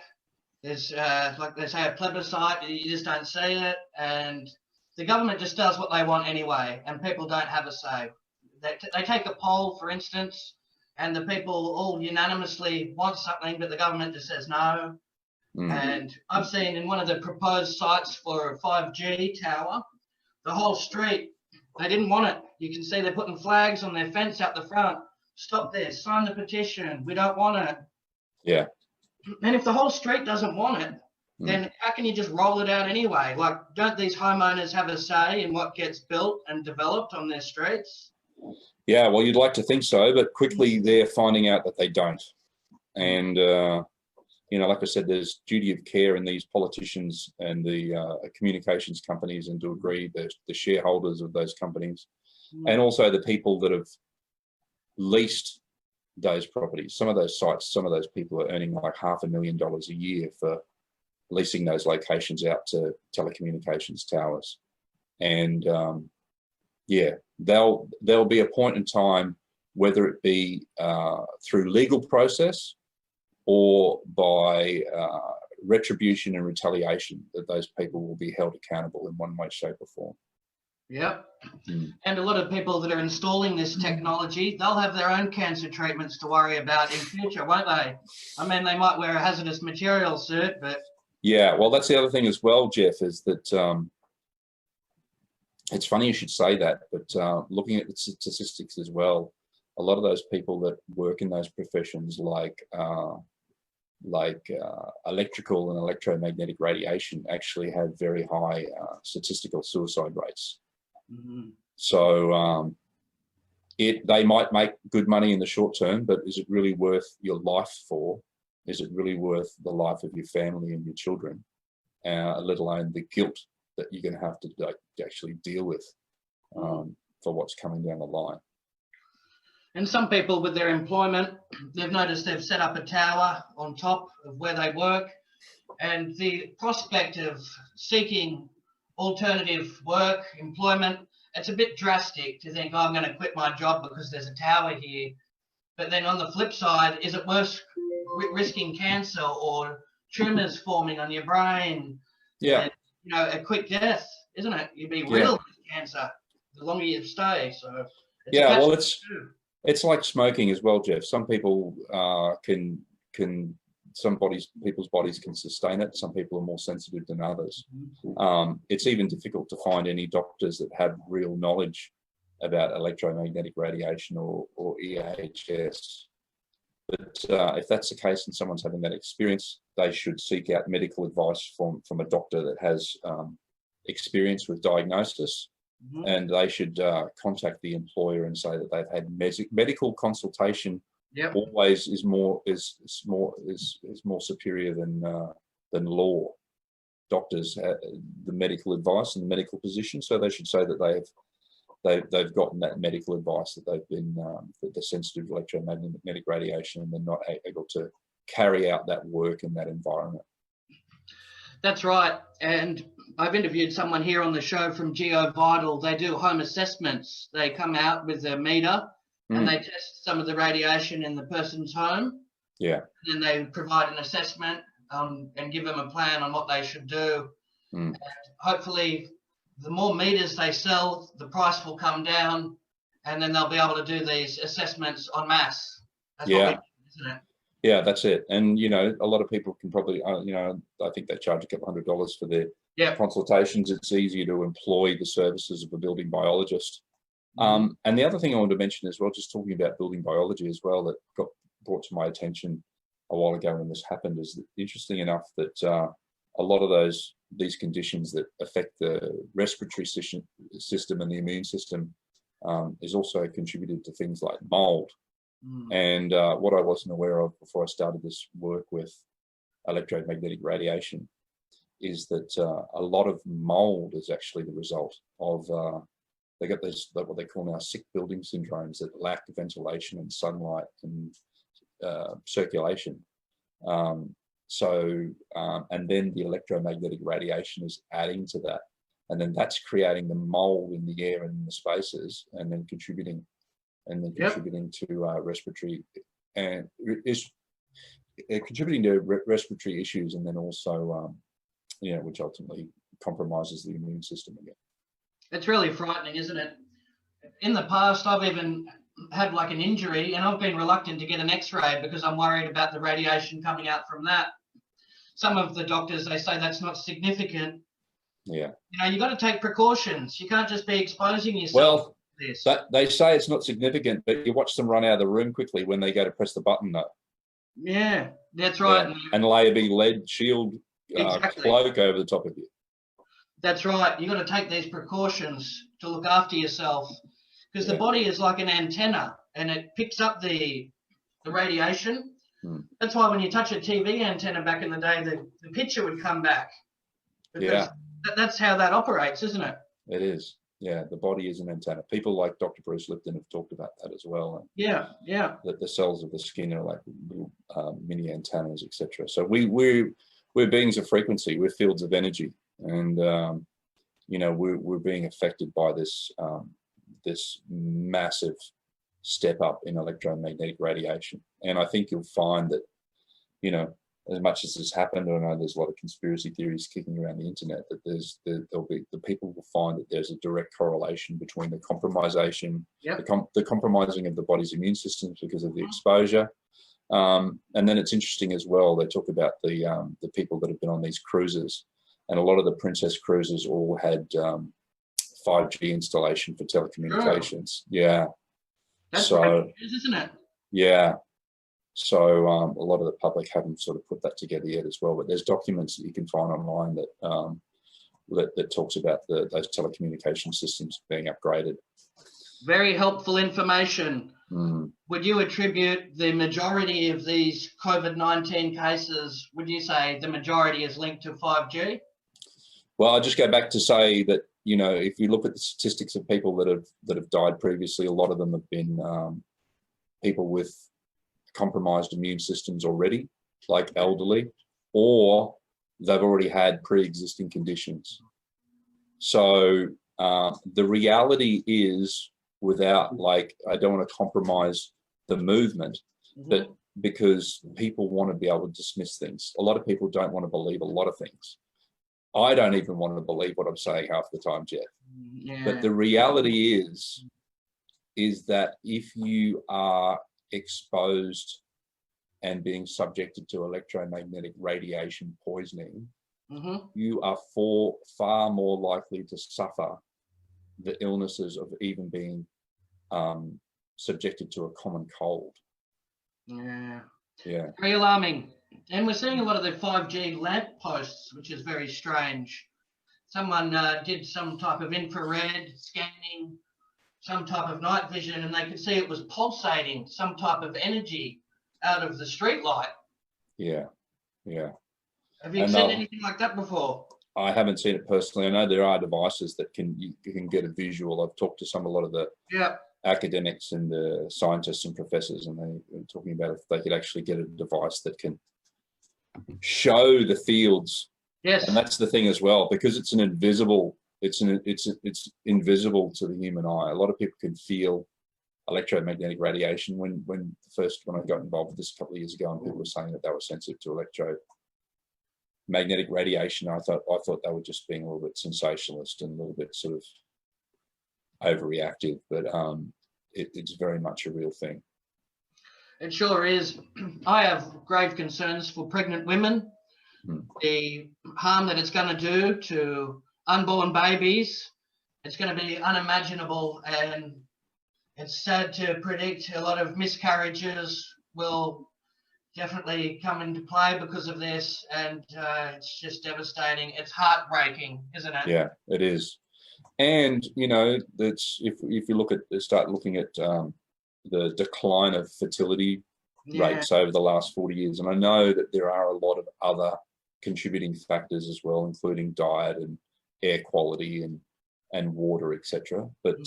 There's, like they say, a plebiscite, you just don't see it. And the government just does what they want anyway, and people don't have a say. They take a poll, for instance, and the people all unanimously want something, but the government just says no. And I've seen in one of the proposed sites for a 5G tower, the whole street, they didn't want it. You can see they're putting flags on their fence out the front. Stop this, sign the petition, we don't want it. Yeah. And if the whole street doesn't want it, then how can you just roll it out anyway? Like, don't these homeowners have a say in what gets built and developed on their streets? Yeah, well, you'd like to think so, but quickly they're finding out that they don't. And, you know, like I said, there's duty of care in these politicians and the communications companies, and to agree, the shareholders of those companies, and also the people that have leased those properties. Some of those sites, some of those people are earning like $500,000 a year for leasing those locations out to telecommunications towers. And yeah, there'll be a point in time, whether it be through legal process or by retribution and retaliation, that those people will be held accountable in one way, shape or form. Yep. And a lot of people that are installing this technology, they'll have their own cancer treatments to worry about in future, won't they? I mean, they might wear a hazardous material suit, but... Yeah, well, that's the other thing as well, Jeff, is that it's funny you should say that, but looking at the statistics as well, a lot of those people that work in those professions like electrical and electromagnetic radiation actually have very high statistical suicide rates. So they might make good money in the short term, but is it really worth your life for? Is it really worth the life of your family and your children, let alone the guilt that you're going to have to actually deal with for what's coming down the line? And some people with their employment, they've noticed they've set up a tower on top of where they work, and the prospect of seeking alternative work, employment, it's a bit drastic to think, oh, I'm going to quit my job because there's a tower here. But then on the flip side, is it worth risking cancer or tumours forming on your brain? Yeah. And, you know, a quick death, isn't it? You'd be riddled with cancer the longer you stay. So yeah, well, it's like smoking as well, Jeff. Some people people's bodies can sustain it. Some people are more sensitive than others. It's even difficult to find any doctors that have real knowledge about electromagnetic radiation or EHS. But if that's the case and someone's having that experience, they should seek out medical advice from a doctor that has experience with diagnosis. And they should contact the employer and say that they've had medical consultation. Always is more superior than law. Doctors have the medical advice and the medical position, so they should say that they've gotten that medical advice, that they've been that they're sensitive to electromagnetic radiation and they're not able to carry out that work in that environment. That's right. And I've interviewed someone here on the show from GeoVital. They do home assessments. They come out with a meter and they test some of the radiation in the person's home. Yeah. And then they provide an assessment and give them a plan on what they should do. And hopefully, the more meters they sell, the price will come down, and then they'll be able to do these assessments en masse. That's what we do, isn't it? Yeah, that's it. And, you know, a lot of people can probably, you know, I think they charge a couple $100 for their consultations. It's easier to employ the services of a building biologist. And the other thing I wanted to mention as well, just talking about building biology as well, that got brought to my attention a while ago when this happened, is that, interesting enough, that a lot of these conditions that affect the respiratory system and the immune system is also contributed to things like mold. And what I wasn't aware of before I started this work with electromagnetic radiation is that a lot of mold is actually the result of they got this, what they call now, sick building syndromes, that lack ventilation and sunlight and circulation. And then the electromagnetic radiation is adding to that, and then that's creating the mold in the air and in the spaces, and then contributing to respiratory, and is contributing to respiratory issues, and then also you know, which ultimately compromises the immune system again. It's really frightening, isn't it? In the past, I've even had like an injury and I've been reluctant to get an x-ray because I'm worried about the radiation coming out from that. some of the doctors, they say that's not significant. Yeah. You know, you've got to take precautions. You can't just be exposing yourself Well, to this. they say it's not significant, but you watch them run out of the room quickly when they go to press the button, though. Yeah, that's right. Yeah. And lay a big lead shield Exactly. cloak over the top of you. That's right. You've got to take these precautions to look after yourself, because the body is like an antenna and it picks up the radiation. That's why when you touch a TV antenna back in the day, the picture would come back. Because that's how that operates, isn't it? It is. Yeah, the body is an antenna. People like Dr. Bruce Lipton have talked about that as well. And yeah. That the cells of the skin are like little mini antennas, etc. So we're beings of frequency. We're fields of energy, and you know, we're being affected by this this massive step up in electromagnetic radiation. And I think you'll find that, you know, as much as this happened, I know there's a lot of conspiracy theories kicking around the internet, that the people will find that there's a direct correlation between the compromisation, the compromising of the body's immune systems because of the exposure. And then it's interesting as well, they talk about the people that have been on these cruises, and a lot of the Princess cruises all had 5G installation for telecommunications. Yeah. That's so, isn't it? Yeah. So a lot of the public haven't sort of put that together yet as well. But there's documents that you can find online that that talks about those telecommunication systems being upgraded. Very helpful information. Would you attribute the majority of these COVID-19 cases, would you say the majority is linked to 5G? Well, I'll just go back to say that, you know, if you look at the statistics of people that have died previously, a lot of them have been people with compromised immune systems already, like elderly, or they've already had pre-existing conditions. So the reality is, without, like, I don't want to compromise the movement, but because people want to be able to dismiss things. A lot of people don't want to believe a lot of things. I don't even want to believe what I'm saying half the time, Jeff. But the reality is that if you are exposed and being subjected to electromagnetic radiation poisoning, you are far more likely to suffer the illnesses of even being subjected to a common cold. Yeah. Very alarming. And we're seeing a lot of the 5G lamp posts, which is very strange. Someone did some type of infrared scanning, some type of night vision, and they could see it was pulsating some type of energy out of the street light. Yeah. Have you seen anything like that before? I haven't seen it personally. I know there are devices that you can get a visual. I've talked to a lot of the academics and the scientists and professors, and they were talking about if they could actually get a device that can show the fields. Yes. And that's the thing as well, because it's invisible to the human eye. A lot of people can feel electromagnetic radiation. When I got involved with this a couple of years ago, and people were saying that they were sensitive to electromagnetic radiation, I thought they were just being a little bit sensationalist and a little bit sort of overreactive, but it's very much a real thing. It sure is. I have grave concerns for pregnant women, the harm that it's going to do to unborn babies. It's going to be unimaginable, and it's sad to predict a lot of miscarriages will definitely come into play because of this, and it's just devastating. It's heartbreaking, isn't it? Yeah, it is. And, you know, that's if you start looking at the decline of fertility rates over the last 40 years, and I know that there are a lot of other contributing factors as well, including diet and air quality and water, etc. But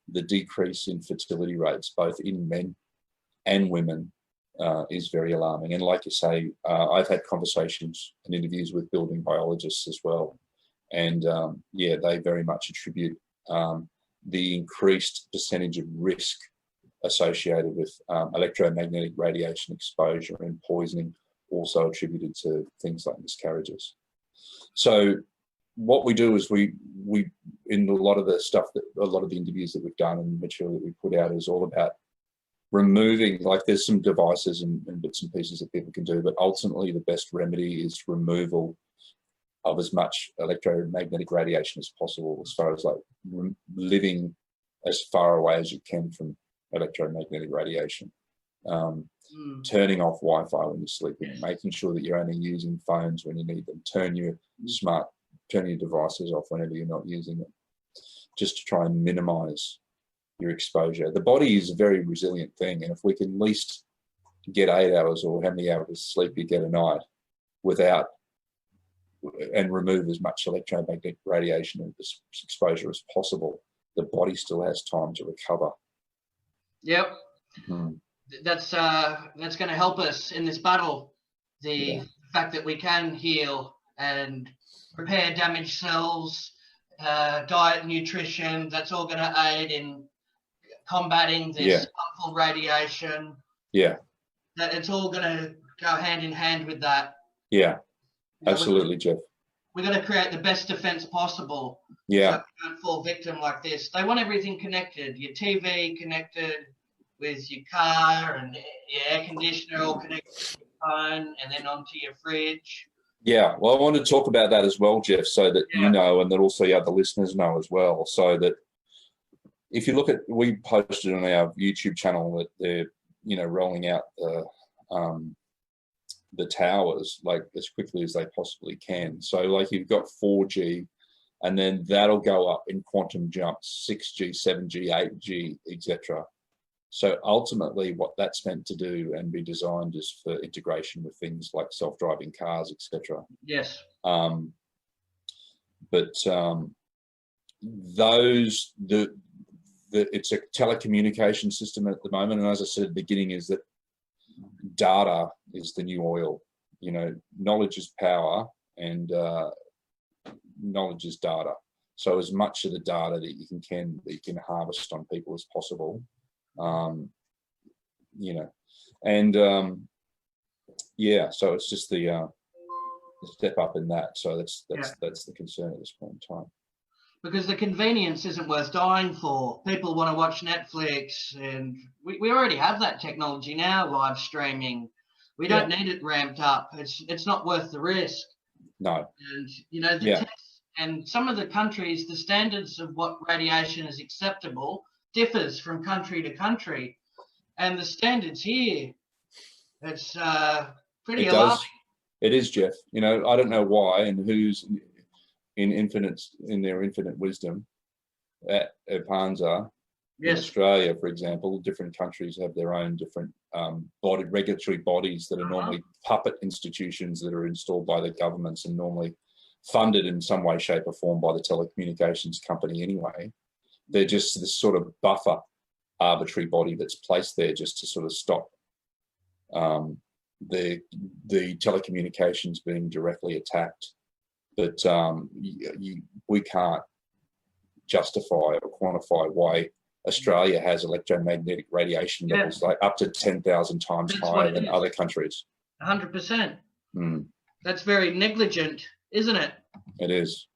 the decrease in fertility rates, both in men and women, is very alarming. And like you say, I've had conversations and interviews with building biologists as well, and they very much attribute the increased percentage of risk associated with electromagnetic radiation exposure and poisoning, also attributed to things like miscarriages. So what we do is we in a lot of the stuff, that a lot of the interviews that we've done and material that we put out is all about removing, like there's some devices and bits and pieces that people can do, but ultimately the best remedy is removal of as much electromagnetic radiation as possible, as far as like living as far away as you can from electromagnetic radiation. Turning off Wi-Fi when you're sleeping, making sure that you're only using phones when you need them, turn your devices off whenever you're not using them, just to try and minimize your exposure. The body is a very resilient thing, and if we can at least get 8 hours or how many hours of sleep you get a night without, and remove as much electromagnetic radiation and exposure as possible, the body still has time to recover. Yep. That's going to help us in this battle. The fact that we can heal and repair damaged cells, diet, nutrition, that's all going to aid in combating this harmful radiation. Yeah. That it's all going to go hand in hand with that. Yeah. Absolutely, Jeff. We're going to create the best defense possible. Yeah. So we don't fall victim like this. They want everything connected. Your TV connected with your car, and your air conditioner all connected to your phone, and then onto your fridge. Yeah, well, I want to talk about that as well, Jeff, so that you know, and that also the other listeners know as well. So that if you look at, we posted on our YouTube channel that they're, rolling out the towers like as quickly as they possibly can. So like you've got 4G, and then that'll go up in quantum jumps, 6G, 7G, 8G, etc. So ultimately what that's meant to do and be designed is for integration with things like self-driving cars, etc. Yes. It's a telecommunication system at the moment. And as I said at the beginning, is that data is the new oil. Knowledge is power, and knowledge is data. So as much of the data that you can harvest on people as possible. So it's just the step up in that. So that's the concern at this point in time. Because the convenience isn't worth dying for. People want to watch Netflix, and we already have that technology now, live streaming. We don't need it ramped up. It's not worth the risk. No. And the tests, and some of the countries, the standards of what radiation is acceptable differs from country to country, and the standards here, it's pretty alarming. It is, Jeff. I don't know why, and who's in their infinite wisdom at Panza. In Australia, for example, different countries have their own different regulatory bodies that are normally puppet institutions that are installed by the governments and normally funded in some way, shape or form by the telecommunications company anyway. They're just this sort of buffer arbitrary body that's placed there just to sort of stop the telecommunications being directly attacked. But we can't justify or quantify why Australia has electromagnetic radiation levels like up to 10,000 times higher than other countries. 100%. That's very negligent, isn't it? It is.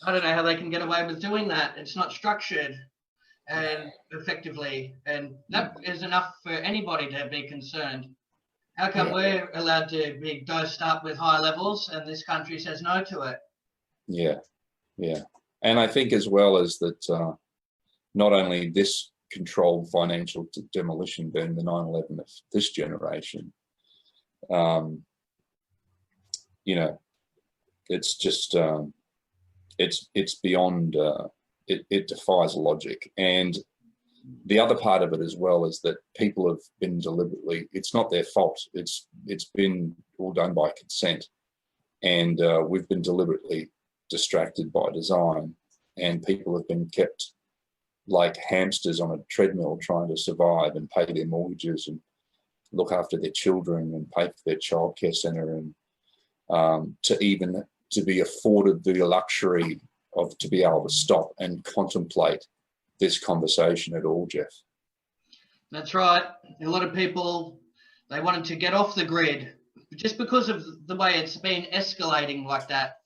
I don't know how they can get away with doing that. It's not structured and effectively, and that is enough for anybody to be concerned. How come we're allowed to be dosed up with high levels and this country says no to it? Yeah. And I think as well as that, not only this controlled financial demolition being the 9/11 of this generation, it's just, it's beyond, it defies logic. And the other part of it as well is that people have been deliberately, it's not their fault. It's been all done by consent. And we've been deliberately distracted by design, and people have been kept like hamsters on a treadmill trying to survive and pay their mortgages and look after their children and pay for their childcare centre, and to be afforded the luxury of to be able to stop and contemplate this conversation at all, Jeff. That's right. A lot of people, they wanted to get off the grid just because of the way it's been escalating like that.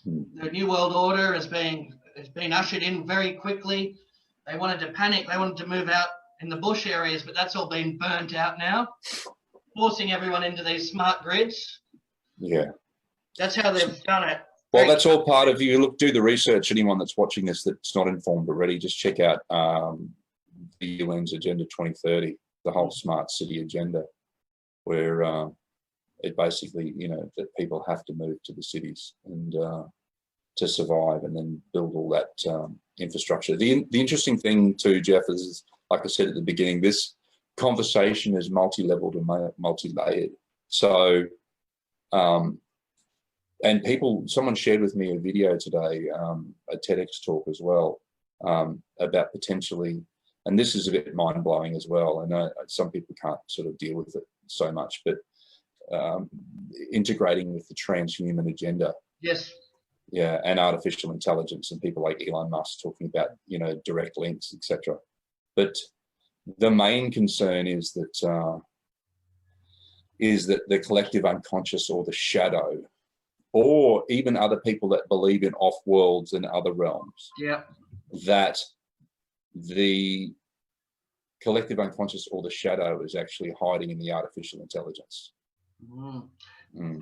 The New World Order has been ushered in very quickly. They wanted to panic. They wanted to move out in the bush areas, but that's all been burnt out now, forcing everyone into these smart grids. Yeah. That's how they've done it. Well, that's all part of you. Look, do the research. Anyone that's watching this that's not informed already, just check out the UN's Agenda 2030, the whole smart city agenda, where it basically, you know, that people have to move to the cities and to survive, and then build all that infrastructure. The interesting thing too, Jeff, is like I said at the beginning, this conversation is multi-leveled and multi-layered. So, and someone shared with me a video today, a TEDx talk as well, about potentially, and this is a bit mind-blowing as well. I know some people can't sort of deal with it so much, but integrating with the transhuman agenda. Yes. Yeah, and artificial intelligence, and people like Elon Musk talking about, you know, direct links, etc. But the main concern is that the collective unconscious, or the shadow, or even other people that believe in off-worlds and other realms, yeah, that the collective unconscious or the shadow is actually hiding in the artificial intelligence.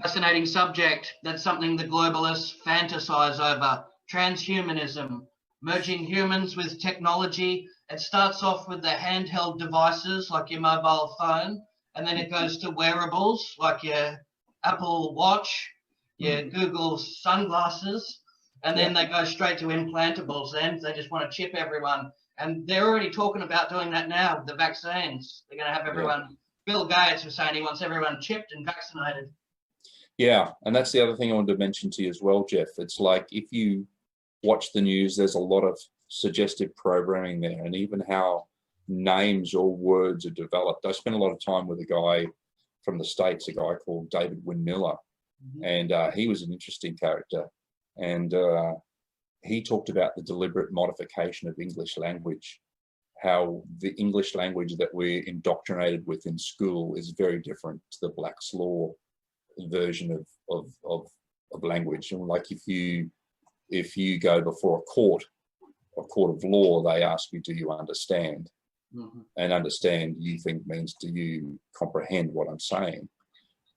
Fascinating subject. That's something the globalists fantasize over. Transhumanism, merging humans with technology. It starts off with the handheld devices like your mobile phone, and then it goes to wearables like your Apple Watch, your Google sunglasses, and then they go straight to implantables. Then they just want to chip everyone. And they're already talking about doing that now with the vaccines. They're going to have everyone, Bill Gates was saying he wants everyone chipped and vaccinated. Yeah, and that's the other thing I wanted to mention to you as well, Jeff. It's like, if you watch the news, there's a lot of suggestive programming there, and even how names or words are developed. I spent a lot of time with a guy from the States, a guy called David Wynn-Miller, and he was an interesting character. And he talked about the deliberate modification of English language, how the English language that we're indoctrinated with in school is very different to the Black's Law version of language. And like, if you go before a court of law, they ask you, do you understand? And understand, you think, means, do you comprehend what I'm saying?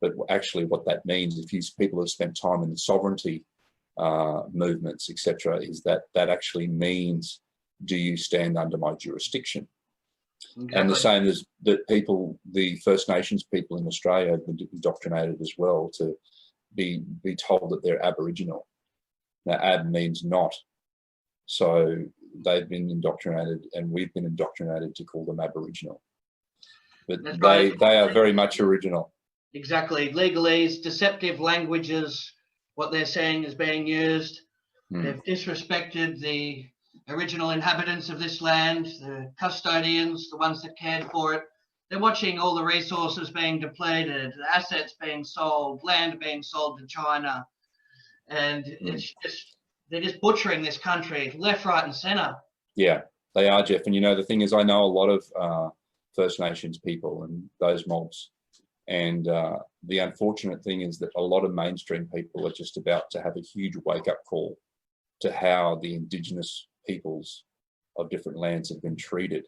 But actually what that means, if people have spent time in the sovereignty movements, etc., is that actually means, do you stand under my jurisdiction? Exactly. And the same as that people, the First Nations people in Australia have been indoctrinated as well to be told that they're Aboriginal. Now, ab means not. So they've been indoctrinated, and we've been indoctrinated to call them Aboriginal. But they are very much original. Exactly. Legalese, deceptive languages, what they're saying is being used. They've disrespected the original inhabitants of this land, the custodians, the ones that cared for it. They're watching all the resources being depleted, the assets being sold, land being sold to China. And it's just, they're just butchering this country left, right and centre. Yeah, they are, Jeff. And you know, the thing is, I know a lot of First Nations people and those mobs. And the unfortunate thing is that a lot of mainstream people are just about to have a huge wake-up call to how the Indigenous peoples of different lands have been treated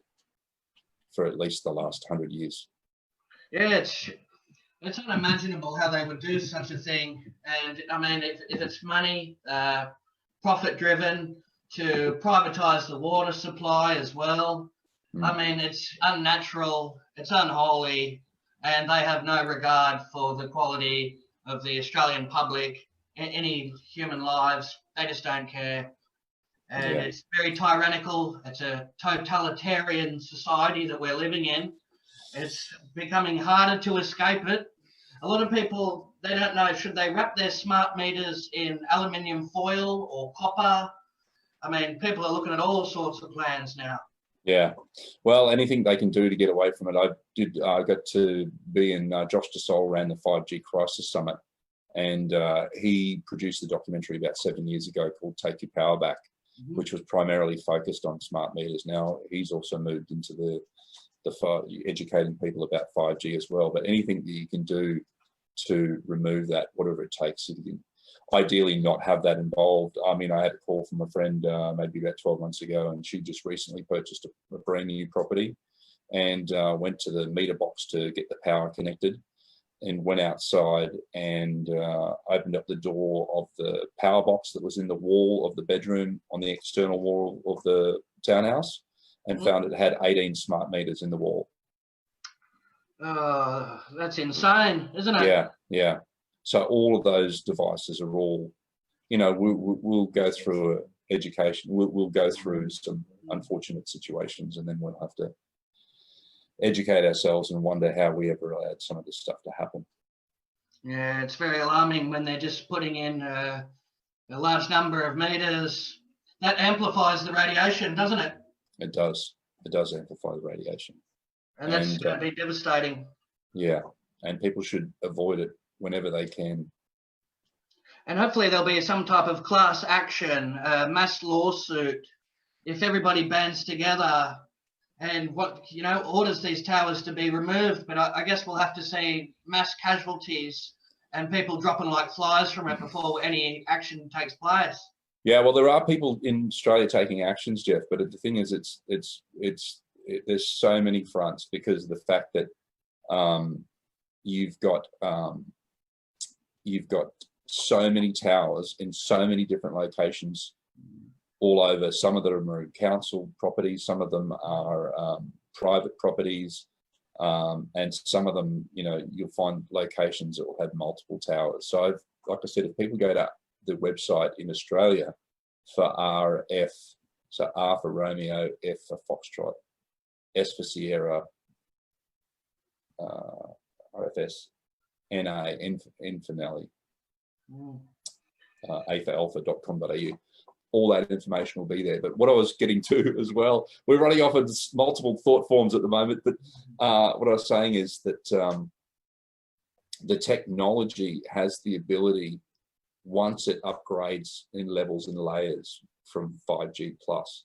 for at least the last 100 years. Yeah, it's unimaginable how they would do such a thing. And I mean, if it's money, profit-driven, to privatise the water supply as well. I mean, it's unnatural, it's unholy, and they have no regard for the quality of the Australian public, any human lives. They just don't care. And it's very tyrannical. It's a totalitarian society that we're living in. It's becoming harder to escape it. A lot of people, they don't know, should they wrap their smart meters in aluminium foil or copper? I mean, people are looking at all sorts of plans now. Yeah, well, anything they can do to get away from it. I got to be in, Josh DeSol ran the 5G Crisis Summit, and he produced a documentary about 7 years ago called Take Your Power Back, which was primarily focused on smart meters. Now he's also moved into the educating people about 5G as well. But anything that you can do to remove that, whatever it takes, if you can ideally not have that involved. I mean, I had a call from a friend maybe about 12 months ago, and she just recently purchased a brand new property, and went to the meter box to get the power connected, and went outside and opened up the door of the power box that was in the wall of the bedroom on the external wall of the townhouse, and found it had 18 smart meters in the wall. That's insane, isn't it? Yeah, yeah. So all of those devices are all, you know, we'll go through education. We'll go through some unfortunate situations, and then we'll have to educate ourselves and wonder how we ever allowed some of this stuff to happen. Yeah, it's very alarming when they're just putting in a large number of meters. That amplifies the radiation, doesn't it? It does. It does amplify the radiation. And that's going to be devastating. Yeah, and people should avoid it whenever they can. And hopefully there'll be some type of class action, mass lawsuit, if everybody bands together and orders these towers to be removed. But I guess we'll have to see mass casualties and people dropping like flies from it before any action takes place. Yeah, well, there are people in Australia taking actions, Jeff. But the thing is, there's so many fronts, because of the fact that you've got so many towers in so many different locations all over. Some of them are council properties, some of them are private properties, and some of them, you'll find locations that will have multiple towers. So like I said, if people go to the website in Australia for RF, so R for Romeo, F for Foxtrot, S for Sierra, RFS, NA, N for Nelly, A for alpha.com.au. All that information will be there. But what I was getting to as well, we're running off of multiple thought forms at the moment, but what I was saying is that the technology has the ability, once it upgrades in levels and layers from 5G plus,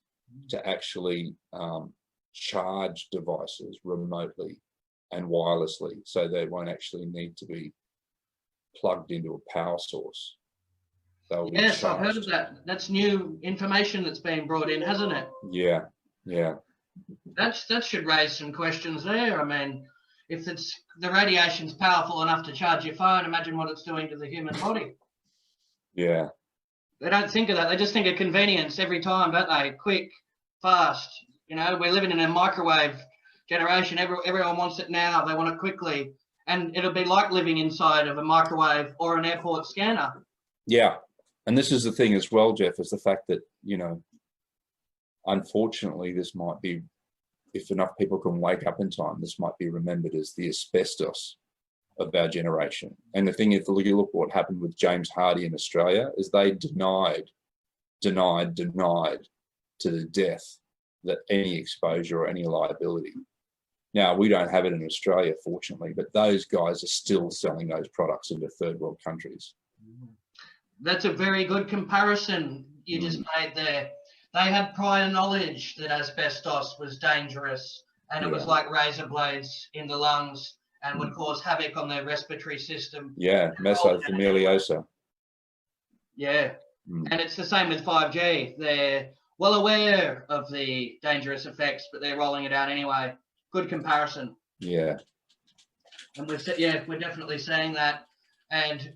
to actually charge devices remotely and wirelessly, so they won't actually need to be plugged into a power source. Yes, I've heard of that. That's new information that's being brought in, hasn't it? Yeah, yeah. That should raise some questions there. I mean, if the radiation's powerful enough to charge your phone, imagine what it's doing to the human body. Yeah. They don't think of that. They just think of convenience every time, don't they? Quick, fast. We're living in a microwave generation. Everyone wants it now. They want it quickly. And it'll be like living inside of a microwave or an airport scanner. Yeah. And this is the thing as well, Jeff, is the fact that, unfortunately, this might be, if enough people can wake up in time, this might be remembered as the asbestos of our generation. And the thing is, you look what happened with James Hardie in Australia, is they denied to the death that any exposure or any liability. Now, we don't have it in Australia, fortunately, but those guys are still selling those products into third world countries. That's a very good comparison you just made there. They had prior knowledge that asbestos was dangerous, and it was like razor blades in the lungs and would cause havoc on their respiratory system. Yeah, mesothelioma. Yeah, and it's the same with 5G. They're well aware of the dangerous effects, but they're rolling it out anyway. Good comparison. Yeah. And we're definitely saying that. And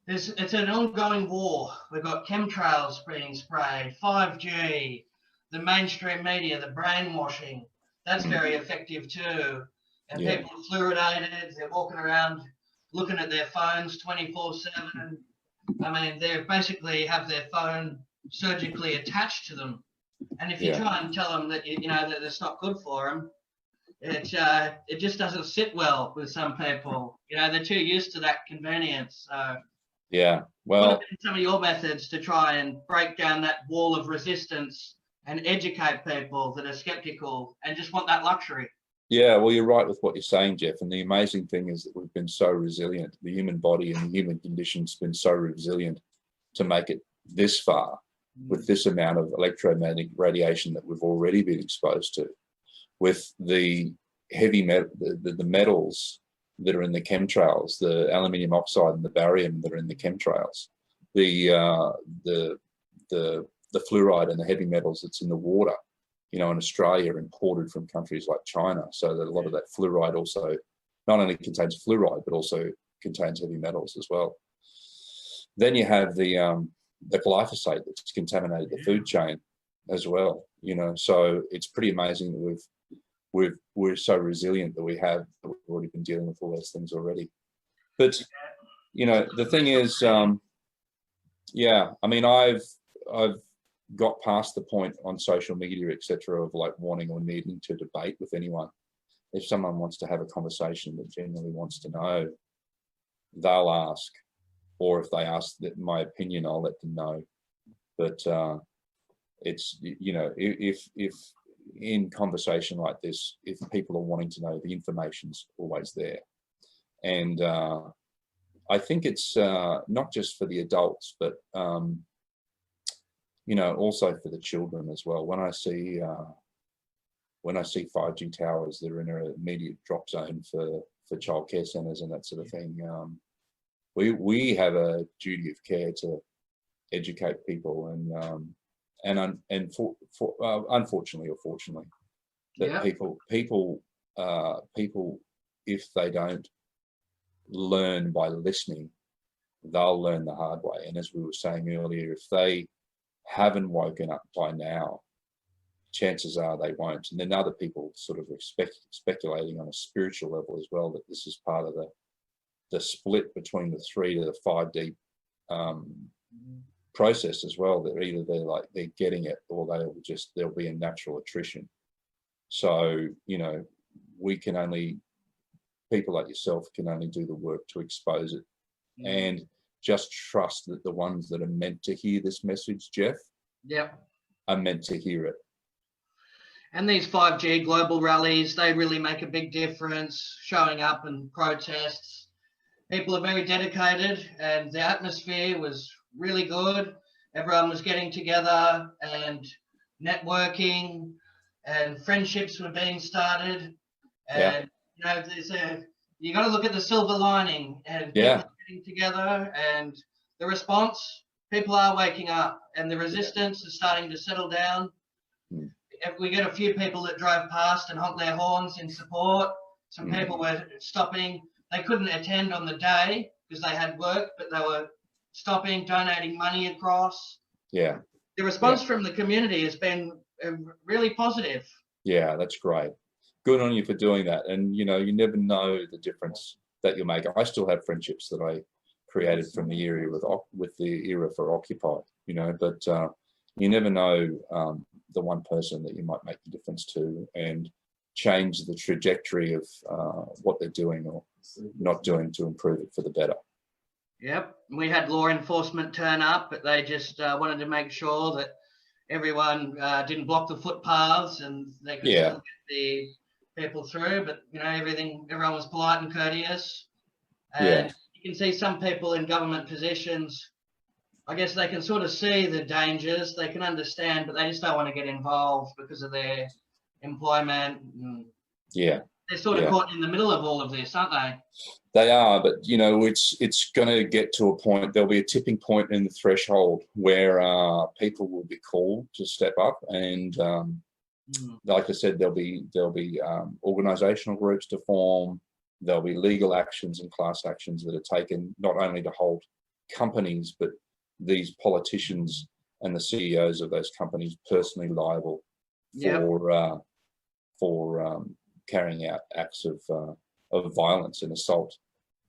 it's an ongoing war. We've got chemtrails being sprayed, 5G, the mainstream media, the brainwashing. That's very effective too. And people are fluoridated. They're walking around looking at their phones 24/7. I mean, they basically have their phone surgically attached to them. And if you try and tell them that that it's not good for them, it just doesn't sit well with some people. They're too used to that convenience. So yeah, well, what have been some of your methods to try and break down that wall of resistance and educate people that are skeptical and just want that luxury? Yeah, well, you're right with what you're saying, Jeff. And the amazing thing is that we've been so resilient. The human body and the human condition's been so resilient to make it this far with this amount of electromagnetic radiation that we've already been exposed to, with the heavy metal, the metals that are in the chemtrails, the aluminium oxide and the barium that are in the chemtrails, the fluoride and the heavy metals that's in the water. in Australia are imported from countries like China, so that a lot of that fluoride also not only contains fluoride but also contains heavy metals as well. Then you have the glyphosate that's contaminated the food chain as well. So it's pretty amazing that we're so resilient that we've already been dealing with all those things already. But the thing is, yeah, I mean, I've got past the point on social media, etc., of like wanting or needing to debate with anyone. If someone wants to have a conversation that genuinely wants to know, they'll ask, or if they ask my opinion, I'll let them know. But it's, if in conversation like this, if people are wanting to know, the information's always there. And I think it's not just for the adults, but also for the children as well. When I see 5G towers that are in an immediate drop zone for childcare centres and that sort of thing, we have a duty of care to educate people, and unfortunately or fortunately, that people if they don't learn by listening, they'll learn the hard way. And as we were saying earlier, if they haven't woken up by now, chances are they won't. And then other people sort of speculating on a spiritual level as well, that this is part of the split between the 3 to the 5D process as well, that either they're getting it, or there'll be a natural attrition. So people like yourself can only do the work to expose it, and just trust that the ones that are meant to hear this message, Jeff, are meant to hear it. And these 5G global rallies, they really make a big difference, showing up and protests. People are very dedicated, and the atmosphere was really good. Everyone was getting together and networking, and friendships were being started. And you got to look at the silver lining, and people are getting together, and the response, people are waking up, and the resistance is starting to settle down. If we get a few people that drove past and honked their horns in support, some people were stopping. They couldn't attend on the day because they had work, but they were stopping, donating money across. The response from the community has been really positive. Yeah, that's great. Good on you for doing that. And you never know the difference that you'll make. I still have friendships that I created from the era with the era for Occupy, but you never know the one person that you might make a difference to and change the trajectory of what they're doing or not doing to improve it for the better. Yep, we had law enforcement turn up, but they just wanted to make sure that everyone didn't block the footpaths and they could still get the people through. But everyone was polite and courteous. And you can see some people in government positions, I guess they can sort of see the dangers, they can understand, but they just don't want to get involved because of their employment. They're sort of caught in the middle of all of this, aren't they? They are, but it's going to get to a point. There'll be a tipping point in the threshold where people will be called to step up, and like I said, there'll be organisational groups to form. There'll be legal actions and class actions that are taken, not only to hold companies, but these politicians and the CEOs of those companies personally liable for carrying out acts of violence and assault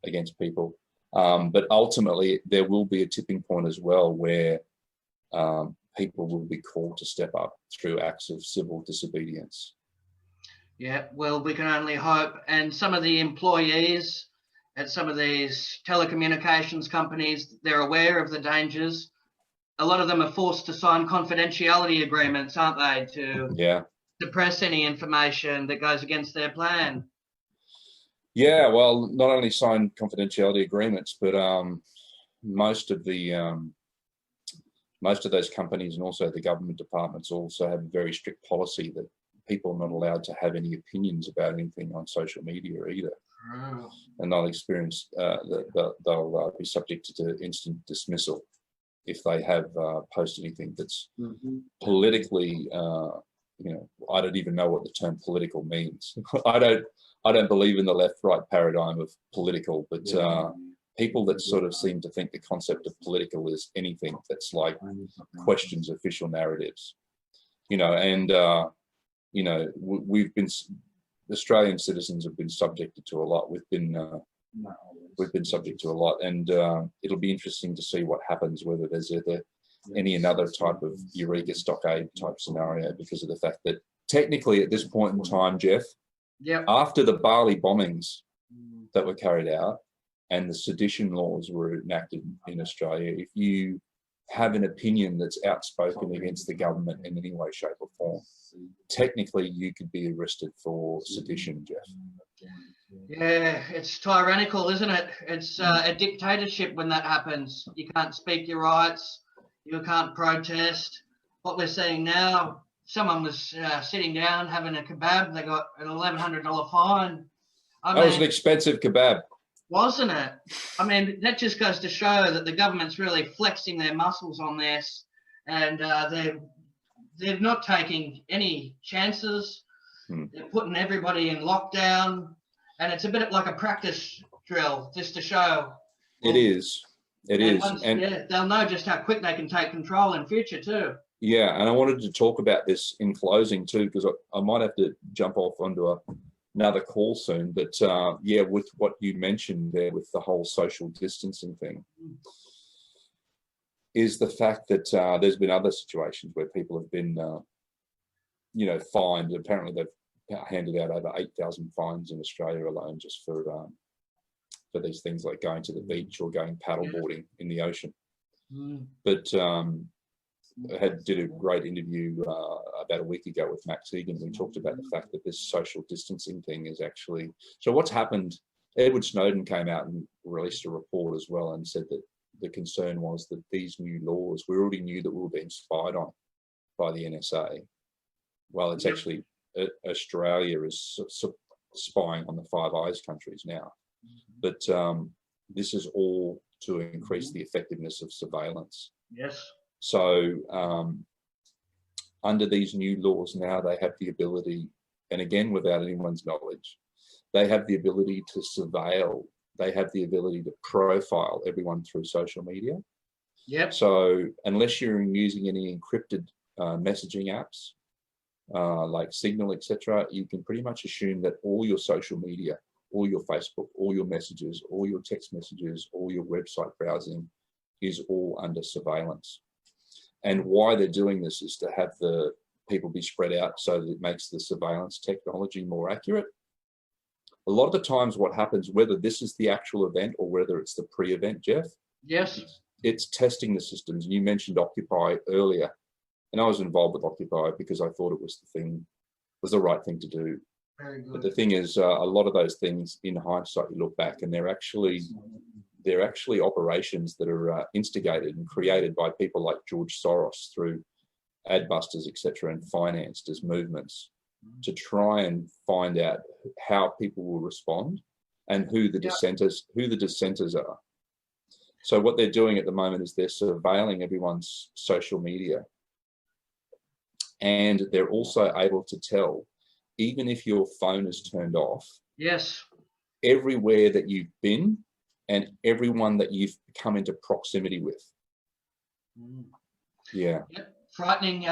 against people. But ultimately, there will be a tipping point as well where people will be called to step up through acts of civil disobedience. Yeah, well, we can only hope. And some of the employees at some of these telecommunications companies, they're aware of the dangers. A lot of them are forced to sign confidentiality agreements, aren't they, to suppress any information that goes against their plan. Yeah, well, not only sign confidentiality agreements, but most of those companies and also the government departments also have a very strict policy that people are not allowed to have any opinions about anything on social media either. And they'll experience they'll be subject to instant dismissal if they have posted anything that's politically you know, I don't even know what the term political means. I don't believe in the left-right paradigm of political, but people that sort of seem to think the concept of political is anything that's like questions official narratives, you know, and you know, Australian citizens have been subjected to a lot. We've been subject to a lot, and it'll be interesting to see what happens, whether there's any another type of Eureka stockade type scenario, because of the fact that technically at this point in time, Jeff, after the Bali bombings that were carried out and the sedition laws were enacted in Australia, if you have an opinion that's outspoken against the government in any way, shape or form, technically you could be arrested for sedition, Jeff. Yeah, it's tyrannical, isn't it? It's a dictatorship when that happens. You can't speak your rights. You can't protest. What we're seeing now, someone was sitting down having a kebab. They got an $1,100 fine. That was an expensive kebab. Wasn't it? I mean, that just goes to show that the government's really flexing their muscles on this, and they're not taking any chances. They're putting everybody in lockdown, and it's a bit like a practice drill just to show. It is. It is. And yeah, they'll know just how quick they can take control in future too. Yeah, and I wanted to talk about this in closing too, because I might have to jump off onto another call soon. But yeah, with what you mentioned there with the whole social distancing thing, is the fact that there's been other situations where people have been, you know, fined. Apparently they've handed out over 8,000 fines in Australia alone just for these things like going to the beach or going paddleboarding in the ocean. But I did a great interview about a week ago with Max Egan. We talked about the fact that this social distancing thing is actually, so what's happened, Edward Snowden came out and released a report as well and said that the concern was that these new laws, we already knew that we were being spied on by the NSA. Well, it's actually Australia is spying on the Five Eyes countries now. But this is all to increase the effectiveness of surveillance. Yes. So under these new laws now, they have the ability, and again, without anyone's knowledge, they have the ability to surveil, they have the ability to profile everyone through social media. Yep. So unless you're using any encrypted messaging apps, like Signal, etc., you can pretty much assume that all your social media, all your Facebook, all your messages, all your text messages, all your website browsing is all under surveillance. And why they're doing this is to have the people be spread out so that it makes the surveillance technology more accurate. A lot of the times what happens, whether this is the actual event or whether it's the pre-event, Jeff, yes, it's testing the systems. And you mentioned Occupy earlier, and I was involved with Occupy because I thought it was the right thing to do. Very good. But the thing is, a lot of those things, in hindsight, you look back and they're actually operations that are instigated and created by people like George Soros through adbusters, etc., and financed as movements to try and find out how people will respond and who the dissenters are. So what they're doing at the moment is they're surveilling everyone's social media, and they're also able to tell, even if your phone is turned off, yes, everywhere that you've been and everyone that you've come into proximity with. Yeah. Yep. Frightening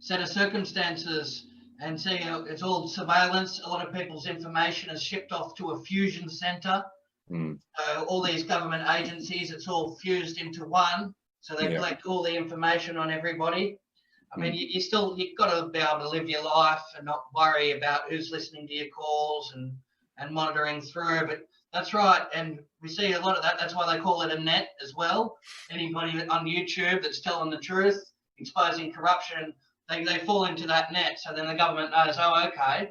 set of circumstances, and see, it's all surveillance. A lot of people's information is shipped off to a fusion center. All these government agencies, it's all fused into one, so they collect all the information on everybody. I mean, you've got to be able to live your life and not worry about who's listening to your calls and monitoring through. But that's right, and we see a lot of that. That's why they call it a net as well. Anybody on YouTube that's telling the truth, exposing corruption, they fall into that net. So then the government knows, oh, okay,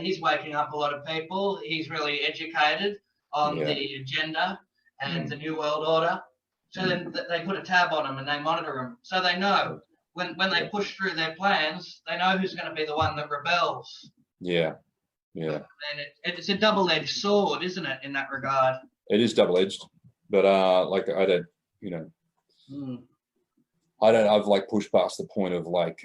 he's waking up a lot of people. He's really educated on the agenda and the New World Order. So then they put a tab on them and they monitor them. So they know when they push through their plans, they know who's going to be the one that rebels. Yeah, yeah. And it's a double-edged sword, isn't it, in that regard? It is double-edged, but like I don't, you know, I've like pushed past the point of like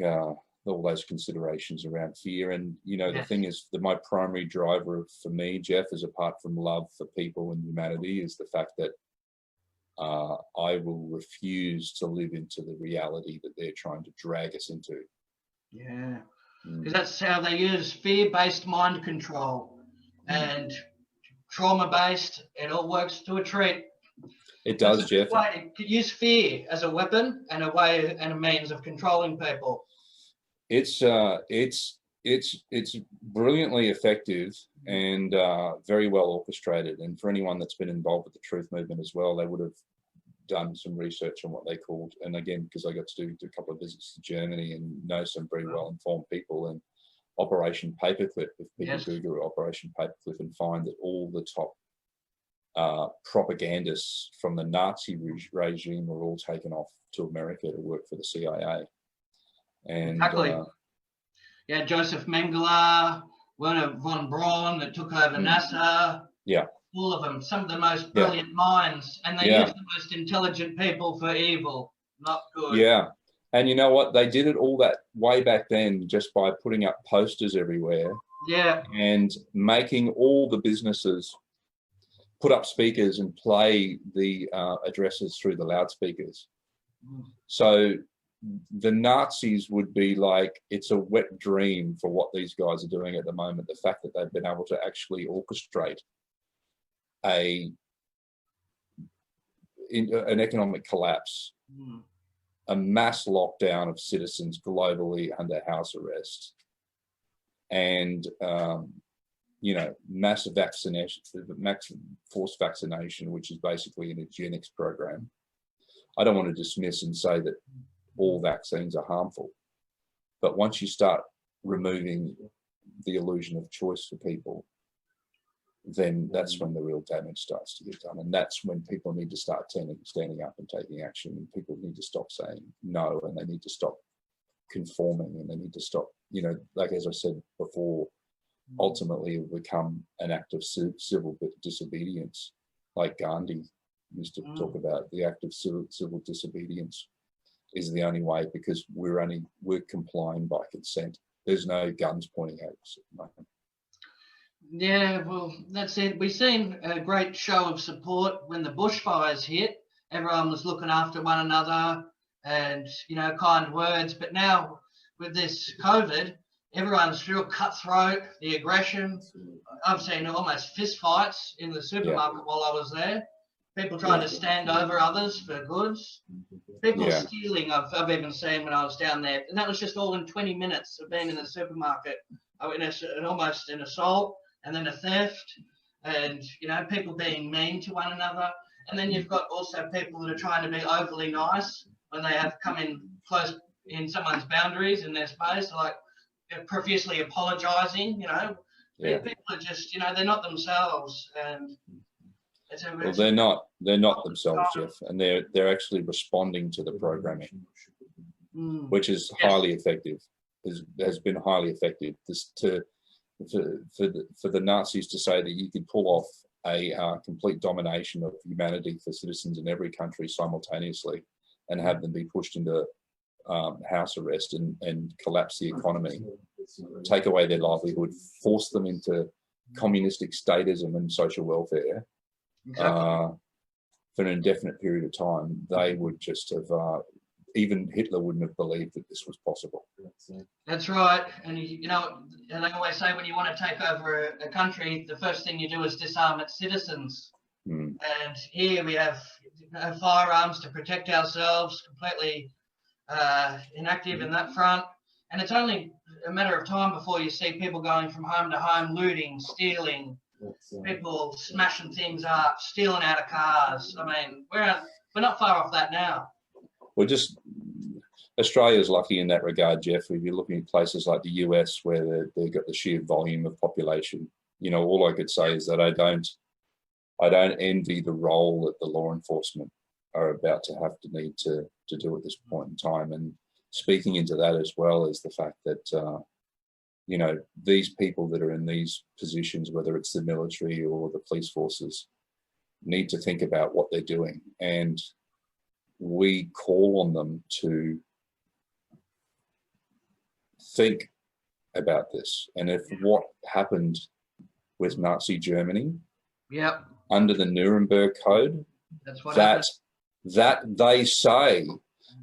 all those considerations around fear. And, you know, the Yes. thing is that my primary driver for me, Jeff, is apart from love for people and humanity, is the fact that I will refuse to live into the reality that they're trying to drag us into. Yeah. Mm. Because that's how they use fear-based mind control and trauma-based. It all works to a treat. It does, Jeff. Use fear as a weapon and a way and a means of controlling people. It's brilliantly effective and very well orchestrated. And for anyone that's been involved with the truth movement as well, they would have done some research on what they called, and again, because I got to do a couple of visits to Germany and know some very well informed people, and Operation Paperclip. If people Yes. Google Operation Paperclip and find that all the top propagandists from the Nazi regime were all taken off to America to work for the CIA. And Exactly. Yeah, Joseph Mengele, Werner von Braun that took over NASA. Yeah. All of them, some of the most brilliant minds, and they use the most intelligent people for evil. Not good. Yeah. And you know what? They did it all that way back then just by putting up posters everywhere. Yeah. And making all the businesses put up speakers and play the addresses through the loudspeakers. So the Nazis would be like, it's a wet dream for what these guys are doing at the moment. The fact that they've been able to actually orchestrate an economic collapse, a mass lockdown of citizens globally under house arrest, and you know, massive vaccination, max forced vaccination, which is basically an eugenics program. I don't want to dismiss and say that all vaccines are harmful, but once you start removing the illusion of choice for people, then that's when the real damage starts to get done. And that's when people need to start standing up and taking action, and people need to stop saying no, and they need to stop conforming, and they need to stop, you know, like as I said before, ultimately it will become an act of civil disobedience, like Gandhi used to talk about. The act of civil disobedience is the only way, because we're complying by consent. There's no guns pointing at us at the moment. Yeah, well, that's it. We've seen a great show of support when the bushfires hit. Everyone was looking after one another and, you know, kind words. But now with this COVID, everyone's real cutthroat, the aggression. I've seen almost fist fights in the supermarket while I was there. People trying to stand over others for goods. People stealing, I've even seen when I was down there. And that was just all in 20 minutes of being in the supermarket. I witnessed almost an assault, and then a theft, and, you know, people being mean to one another. And then you've got also people that are trying to be overly nice when they have come in close in someone's boundaries in their space, like profusely apologising, you know. People are just, you know, they're not themselves, and well, they're not themselves, Jeff, and they're actually responding to the programming, which is highly effective. Has been highly effective. For the Nazis to say that you could pull off a complete domination of humanity for citizens in every country simultaneously, and have them be pushed into house arrest and collapse the economy, take away their livelihood, force them into communistic statism and social welfare for an indefinite period of time, they would just have, even Hitler wouldn't have believed that this was possible. That's right. And, you know, and they always say when you want to take over a country, the first thing you do is disarm its citizens. And here we have firearms to protect ourselves, completely inactive in that front. And it's only a matter of time before you see people going from home to home, looting, stealing, people smashing things up, stealing out of cars. I mean, we're not far off that now. Australia's lucky in that regard, Jeff. If you're looking at places like the US where they've got the sheer volume of population, you know, all I could say is that I don't envy the role that the law enforcement are about to have to need to do at this point in time. And speaking into that as well is the fact that, you know, these people that are in these positions, whether it's the military or the police forces, need to think about what they're doing. And we call on them to think about this. And if what happened with Nazi Germany Yep. under the Nuremberg Code, That's what that happened. that they say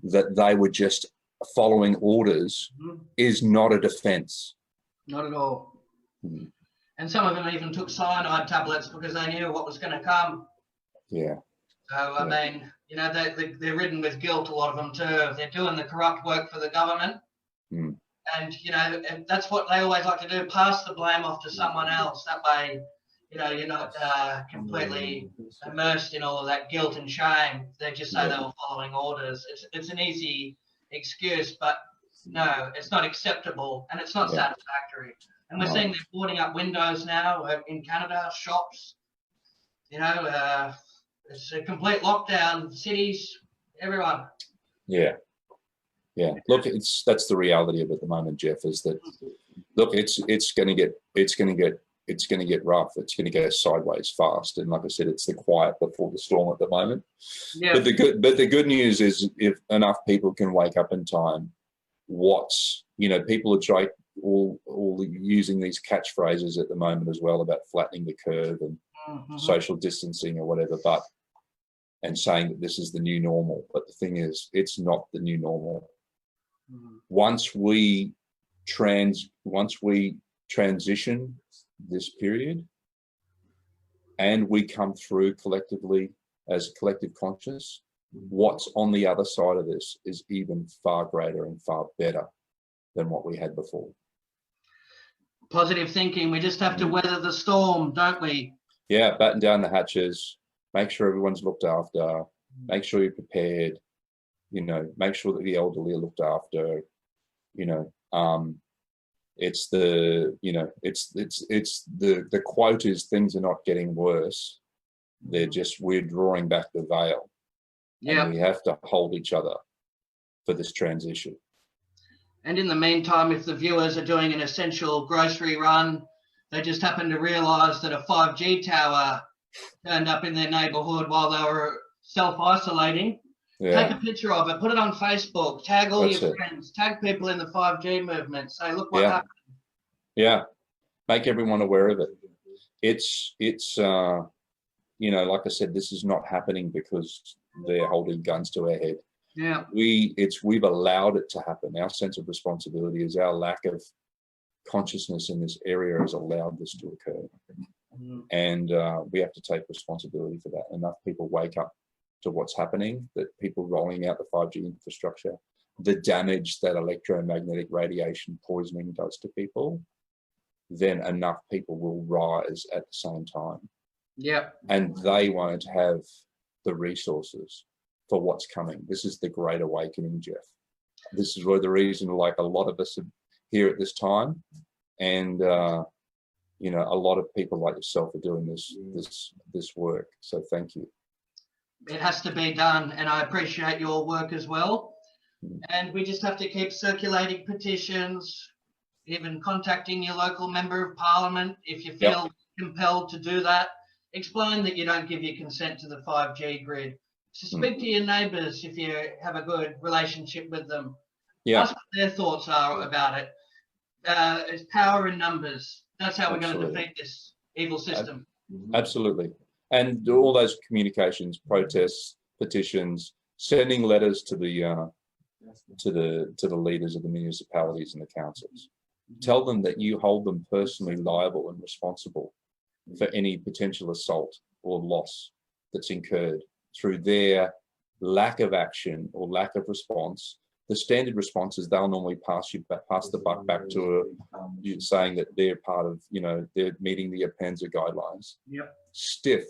that they were just following orders is not a defense. Not at all. Mm. And some of them even took cyanide tablets because they knew what was going to come. Yeah. So, I mean, you know, they're ridden with guilt, a lot of them too. They're doing the corrupt work for the government. Mm. And, you know, that's what they always like to do, pass the blame off to someone else. That way, you know, you're not completely immersed in all of that guilt and shame. They just say they were following orders. It's an easy excuse, but no, it's not acceptable and it's not satisfactory. And we're seeing they're boarding up windows now in Canada, shops. You know, it's a complete lockdown, cities, everyone. Yeah. Yeah. Look, that's the reality of it at the moment, Jeff, is that look, it's going to get rough. It's going to go sideways fast. And like I said, it's the quiet before the storm at the moment. Yeah. But the good news is if enough people can wake up in time, people are all using these catchphrases at the moment as well about flattening the curve and social distancing or whatever, and saying that this is the new normal. But the thing is, it's not the new normal. Once we transition this period and we come through collectively as a collective conscious, what's on the other side of this is even far greater and far better than what we had before. Positive thinking. We just have to weather the storm, don't we? Yeah, batten down the hatches, make sure everyone's looked after, make sure you're prepared, make sure that the elderly are looked after, it's the quote is things are not getting worse. We're drawing back the veil. Yeah. And we have to hold each other for this transition. And in the meantime, if the viewers are doing an essential grocery run, they just happen to realise that a 5G tower turned up in their neighbourhood while they were self-isolating. Yeah. Take a picture of it, put it on Facebook, tag all your friends, tag people in the 5G movement, say, look what happened. Yeah, make everyone aware of it. It's like I said, this is not happening because they're holding guns to our head. Yeah. We've allowed it to happen. Our sense of responsibility is our lack of consciousness in this area has allowed this to occur. And we have to take responsibility for that. Enough people wake up to what's happening, that people rolling out the 5G infrastructure, the damage that electromagnetic radiation poisoning does to people, then enough people will rise at the same time. Yeah. And they won't have the resources for what's coming. This is the Great Awakening, Jeff. This is where the reason, like a lot of us are here at this time, and a lot of people like yourself are doing this work. So thank you. It has to be done, and I appreciate your work as well. And we just have to keep circulating petitions, even contacting your local member of parliament if you feel compelled to do that. Explain that you don't give your consent to the 5G grid. So speak to your neighbours if you have a good relationship with them. Ask what their thoughts are about it. It's power in numbers. That's how we're going to defeat this evil system. Absolutely. And all those communications, protests, petitions, sending letters to the leaders of the municipalities and the councils. Tell them that you hold them personally liable and responsible for any potential assault or loss that's incurred through their lack of action or lack of response. The standard response is they'll normally pass the buck back to you, saying that they're part of, they're meeting the APANZA guidelines. Yep. Stiff.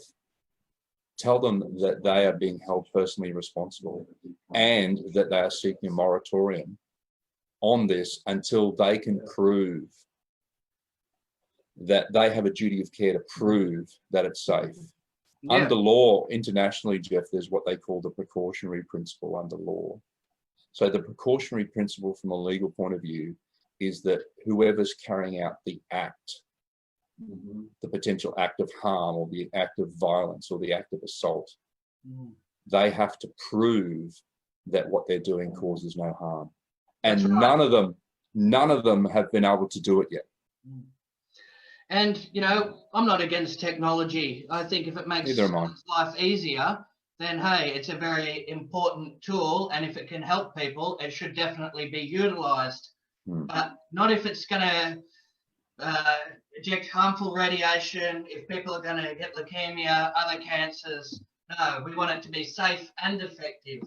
Tell them that they are being held personally responsible and that they are seeking a moratorium on this until they can prove that they have a duty of care to prove that it's safe. Yeah. Under law, internationally, Jeff, there's what they call the precautionary principle under law. So the precautionary principle from a legal point of view is that whoever's carrying out the act, the potential act of harm or the act of violence or the act of assault, they have to prove that what they're doing causes no harm. And none of them none of them have been able to do it yet. And, you know, I'm not against technology. I think if it makes someone's life easier, then, hey, it's a very important tool. And if it can help people, it should definitely be utilized. But not if it's going to eject harmful radiation, if people are going to get leukemia, other cancers. No, we want it to be safe and effective.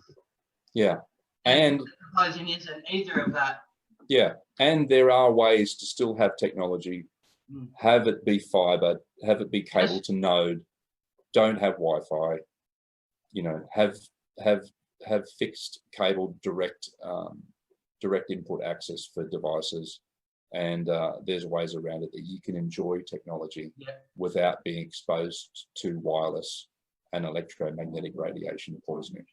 Yeah. And proposing isn't either of that. Yeah. And there are ways to still have technology, have it be fiber, have it be cable to node, don't have Wi-Fi, you know, have fixed cable direct input access for devices. And there's ways around it that you can enjoy technology without being exposed to wireless and electromagnetic radiation poisoning.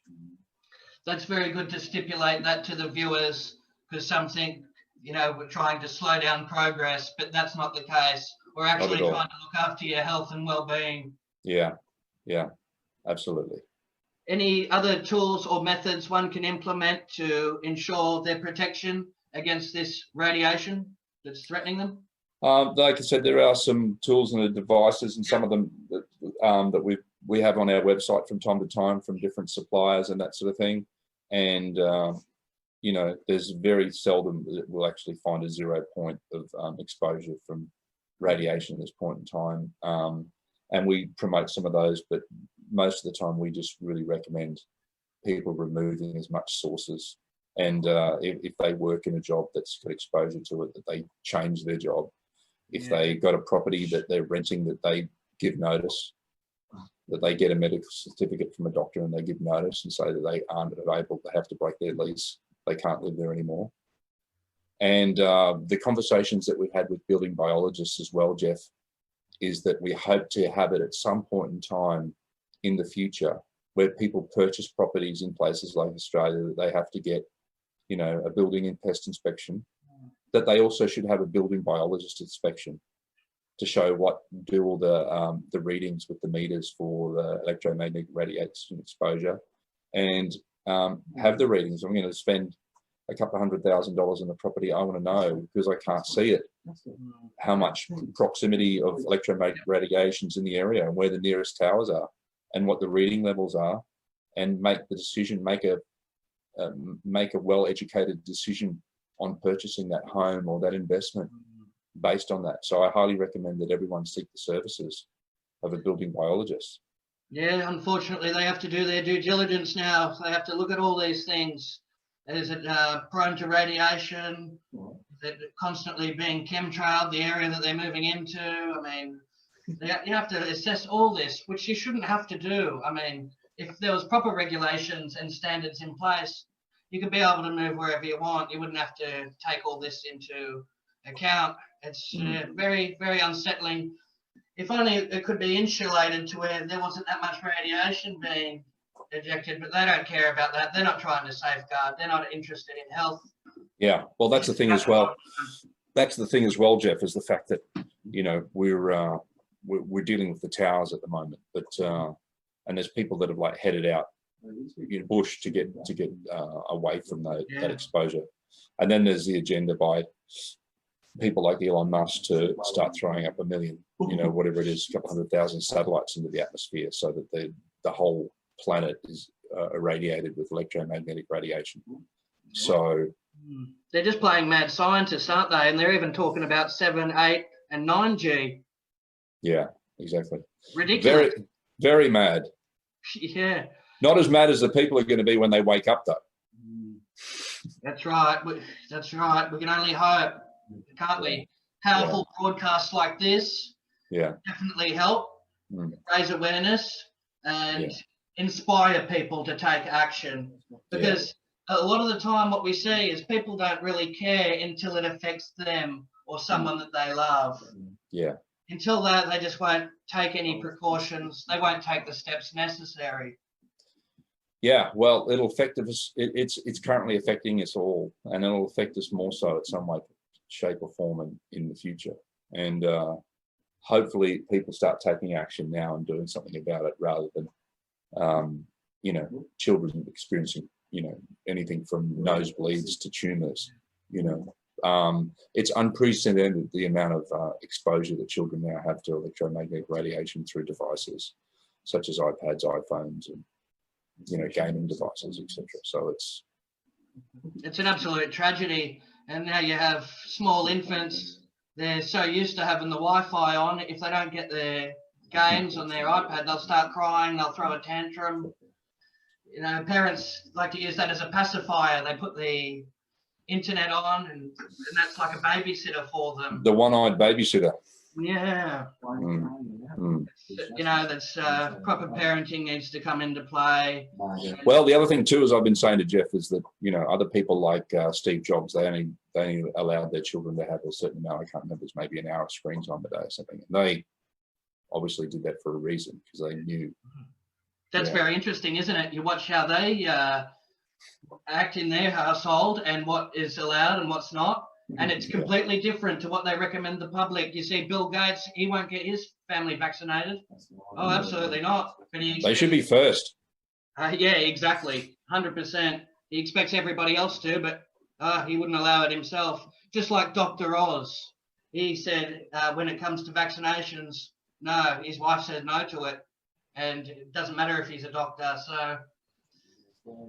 That's very good to stipulate that to the viewers, because some think, you know, we're trying to slow down progress, but that's not the case. We're actually trying to look after your health and well-being. Yeah, yeah, absolutely. Any other tools or methods one can implement to ensure their protection against this radiation that's threatening them? Like I said, there are some tools and devices, and some of them that we have on our website from time to time from different suppliers and that sort of thing. And you know, there's very seldom that we'll actually find a 0 point of exposure from radiation at this point in time. And we promote some of those, but most of the time we just really recommend people removing as much sources. And if they work in a job that's got exposure to it, that they change their job. If they got a property that they're renting, that they give notice, that they get a medical certificate from a doctor and they give notice and say that they aren't able to have to break their lease. They can't live there anymore. And the conversations that we've had with building biologists as well, Jeff, is that we hope to have it at some point in time in the future where people purchase properties in places like Australia that they have to get, you know, a building and pest inspection, that they also should have a building biologist inspection to show what do all the readings with the meters for the electromagnetic radiation exposure, and have the readings. I'm going to spend a couple of $100,000 on the property. I want to know, because I can't see it, how much proximity of electromagnetic radiations in the area and where the nearest towers are and what the reading levels are, and make the decision, make a well-educated decision on purchasing that home or that investment based on that. So I highly recommend that everyone seek the services of a building biologist. Yeah, unfortunately, they have to do their due diligence now. They have to look at all these things. Is it prone to radiation? Is it constantly being chemtrailed, the area that they're moving into? I mean, you have to assess all this, which you shouldn't have to do. I mean, if there was proper regulations and standards in place, you could be able to move wherever you want. You wouldn't have to take all this into account. It's very, very unsettling. If only it could be insulated to where there wasn't that much radiation being ejected, but they don't care about that. They're not trying to safeguard. They're not interested in health. Yeah, well, that's the thing as well. That's the thing as well, Jeff, is the fact that, you know, we're dealing with the towers at the moment, but and there's people that have like headed out in bush to get away from that exposure, and then there's the agenda by people like Elon Musk to start throwing up 1 million, you know, whatever it is, a couple 100,000 satellites into the atmosphere, so that the whole planet is irradiated with electromagnetic radiation. So they're just playing mad scientists, aren't they? And they're even talking about 7, 8, and 9G. Yeah, exactly. Ridiculous. Very, very mad. Yeah. Not as mad as the people are going to be when they wake up, though. That's right. That's right. We can only hope, can't we? Powerful broadcasts like this definitely help raise awareness and inspire people to take action. Because a lot of the time what we see is people don't really care until it affects them or someone that they love. Yeah. Until that, they just won't take any precautions. They won't take the steps necessary. Yeah, well, it'll affect us. It's currently affecting us all, and it'll affect us more so at some way, shape or form in the future. And hopefully people start taking action now and doing something about it, rather than, you know, children experiencing, you know, anything from nosebleeds to tumours, you know, It's unprecedented the amount of exposure that children now have to electromagnetic radiation through devices such as iPads, iPhones, and gaming devices, etc. So it's an absolute tragedy. And now you have small infants. They're so used to having the Wi-Fi on. If they don't get their games on their iPad, they'll start crying. They'll throw a tantrum. Parents like to use that as a pacifier. They put the internet on, and that's like a babysitter for them. the one-eyed babysitter. Yeah. Mm. That's proper parenting needs to come into play. Well, the other thing too, as I've been saying to Jeff, is that other people like Steve Jobs, they only allowed their children to have a certain amount. I can't remember, it's maybe an hour of screen time a day or something. And they obviously did that for a reason, because they knew. That's very interesting, isn't it? You watch how they act in their household and what is allowed and what's not. And it's completely different to what they recommend the public. You see, Bill Gates, he won't get his family vaccinated. Oh, absolutely not. But They should be first. Yeah, exactly. 100%. He expects everybody else to, but he wouldn't allow it himself. Just like Dr. Oz. He said when it comes to vaccinations, no, his wife said no to it. And it doesn't matter if he's a doctor. So,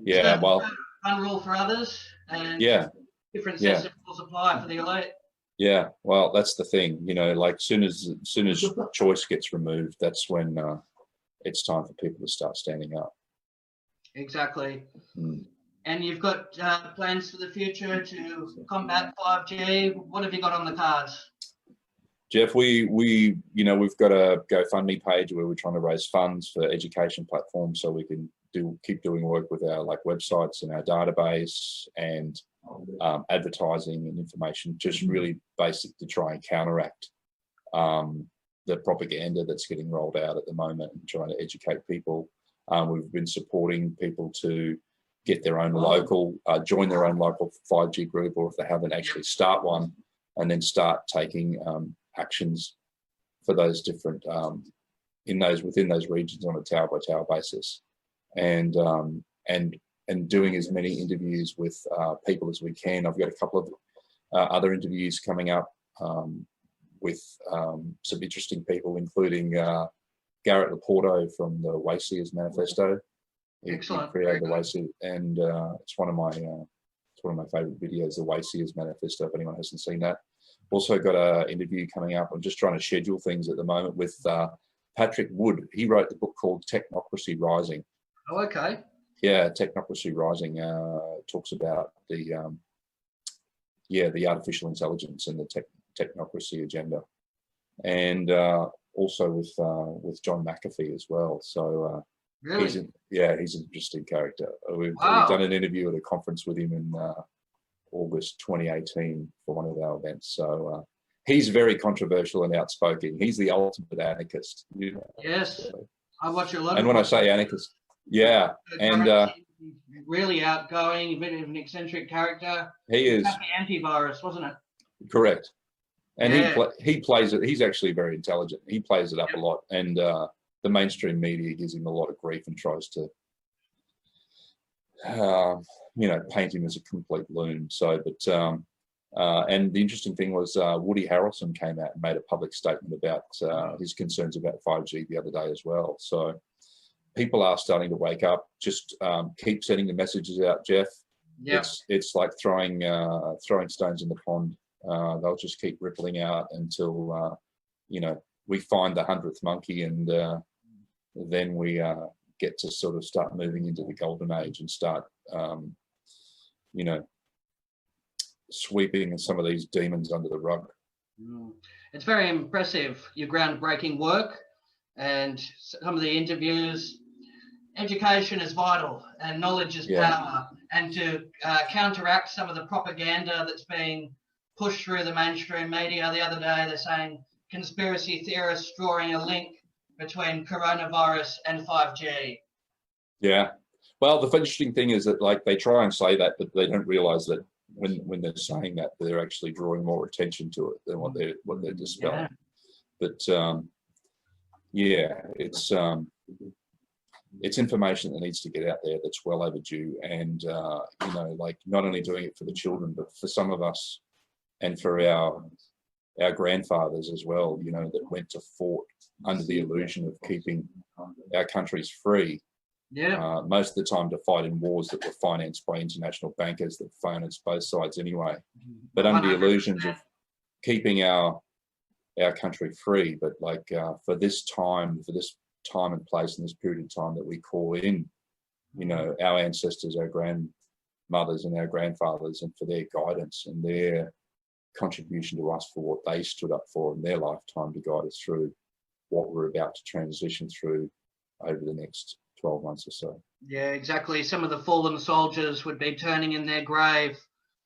yeah, well, one rule for others. And different sets of rules apply for the elite. Yeah, well, that's the thing, like soon as choice gets removed, that's when it's time for people to start standing up. Exactly. And you've got plans for the future to combat 5G. What have you got on the cards? Jeff, we've got a GoFundMe page where we're trying to raise funds for education platforms so we can keep doing work with our websites and our database and advertising and information, just really basic to try and counteract the propaganda that's getting rolled out at the moment and trying to educate people. We've been supporting people to get their own local, join their own local 5G group, or if they haven't, actually start one, and then start taking actions for those different within those regions on a tower by tower basis, and doing as many interviews with people as we can. I've got a couple of other interviews coming up with some interesting people, including Garrett Laporto from the Wayseers Manifesto. He created the Wayseers, and it's one of my favorite videos, the Wayseers Manifesto, if anyone hasn't seen that. Also got an interview coming up. I'm just trying to schedule things at the moment with Patrick Wood. He wrote the book called Technocracy Rising. Oh, okay. Yeah, Technocracy Rising talks about the artificial intelligence and the technocracy agenda, and also with John McAfee as well. So really, he's an interesting character. We've done an interview at a conference with him in August 2018 for one of our events. So he's very controversial and outspoken. He's the ultimate anarchist. Yes, I watch a lot. And when I say anarchist, and really outgoing, a bit of an eccentric character. He is happy antivirus, wasn't it? Correct. And he plays it. He's actually very intelligent. He plays it up a lot, and the mainstream media gives him a lot of grief and tries to, paint him as a complete loon. So, but and the interesting thing was Woody Harrelson came out and made a public statement about his concerns about 5G the other day as well. So people are starting to wake up. Just keep sending the messages out, Jeff. Yeah. It's like throwing stones in the pond. They'll just keep rippling out until we find the 100th monkey, and then we get to sort of start moving into the golden age and start sweeping some of these demons under the rug. It's very impressive, your groundbreaking work and some of the interviews. Education is vital and knowledge is power, and to counteract some of the propaganda that's being pushed through the mainstream media. The other day they're saying conspiracy theorists drawing a link between coronavirus and 5G. Yeah. Well, the interesting thing is that they try and say that, but they don't realize that when they're saying that, they're actually drawing more attention to it than what they're dispelling. But it's information that needs to get out there that's well overdue, and not only doing it for the children, but for some of us and for our grandfathers as well, you know, that went to fought under the illusion of keeping our countries free. Yeah. Most of the time to fight in wars that were financed by international bankers that financed both sides anyway. But under the illusions of keeping our country free. But like for this time and place and this period of time that we call in, you know, our ancestors, our grandmothers and our grandfathers, and for their guidance and their contribution to us for what they stood up for in their lifetime to guide us through what we're about to transition through over the next 12 months or so. Yeah, exactly. Some of the fallen soldiers would be turning in their grave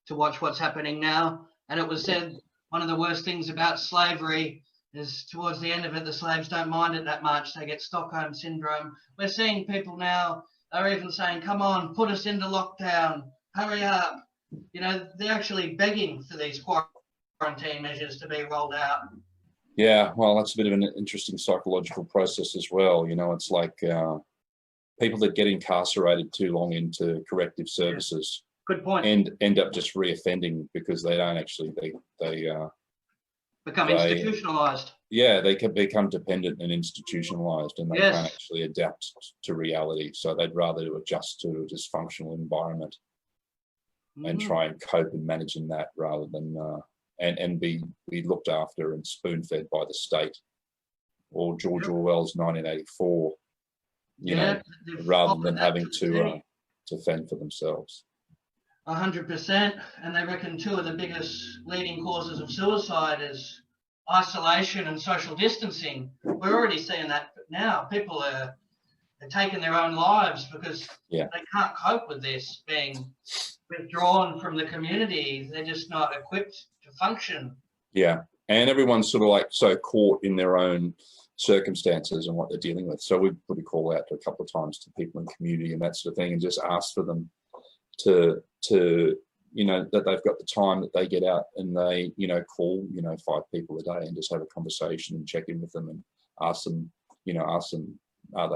to watch what's happening now. And it was said one of the worst things about slavery is towards the end of it, the slaves don't mind it that much. They get Stockholm syndrome. We're seeing people now are even saying, come on, put us into lockdown, hurry up. You know, they're actually begging for these quarantine measures to be rolled out. Yeah, well, that's a bit of an interesting psychological process as well. You know, it's like people that get incarcerated too long into corrective services, good point, and end up just reoffending because they don't actually they become institutionalized. Yeah, they can become dependent and institutionalized, and they Yes. can't actually adapt to reality. So they'd rather adjust to a dysfunctional environment and try and cope and manage in that rather than and be looked after and spoon-fed by the state, or George Orwell's 1984, you know, rather than having to fend for themselves. 100%, and they reckon two of the biggest leading causes of suicide is isolation and social distancing. We're already seeing that now. People are taking their own lives because they can't cope with this, being withdrawn from the community. They're just not equipped to function. Yeah, and everyone's sort of like so caught in their own circumstances and what they're dealing with. So we put a call out to a couple of times to people in the community and that sort of thing, and just ask for them to you know, that they've got the time that they get out and they, you know, call, you know, 5 people a day and just have a conversation and check in with them and ask them are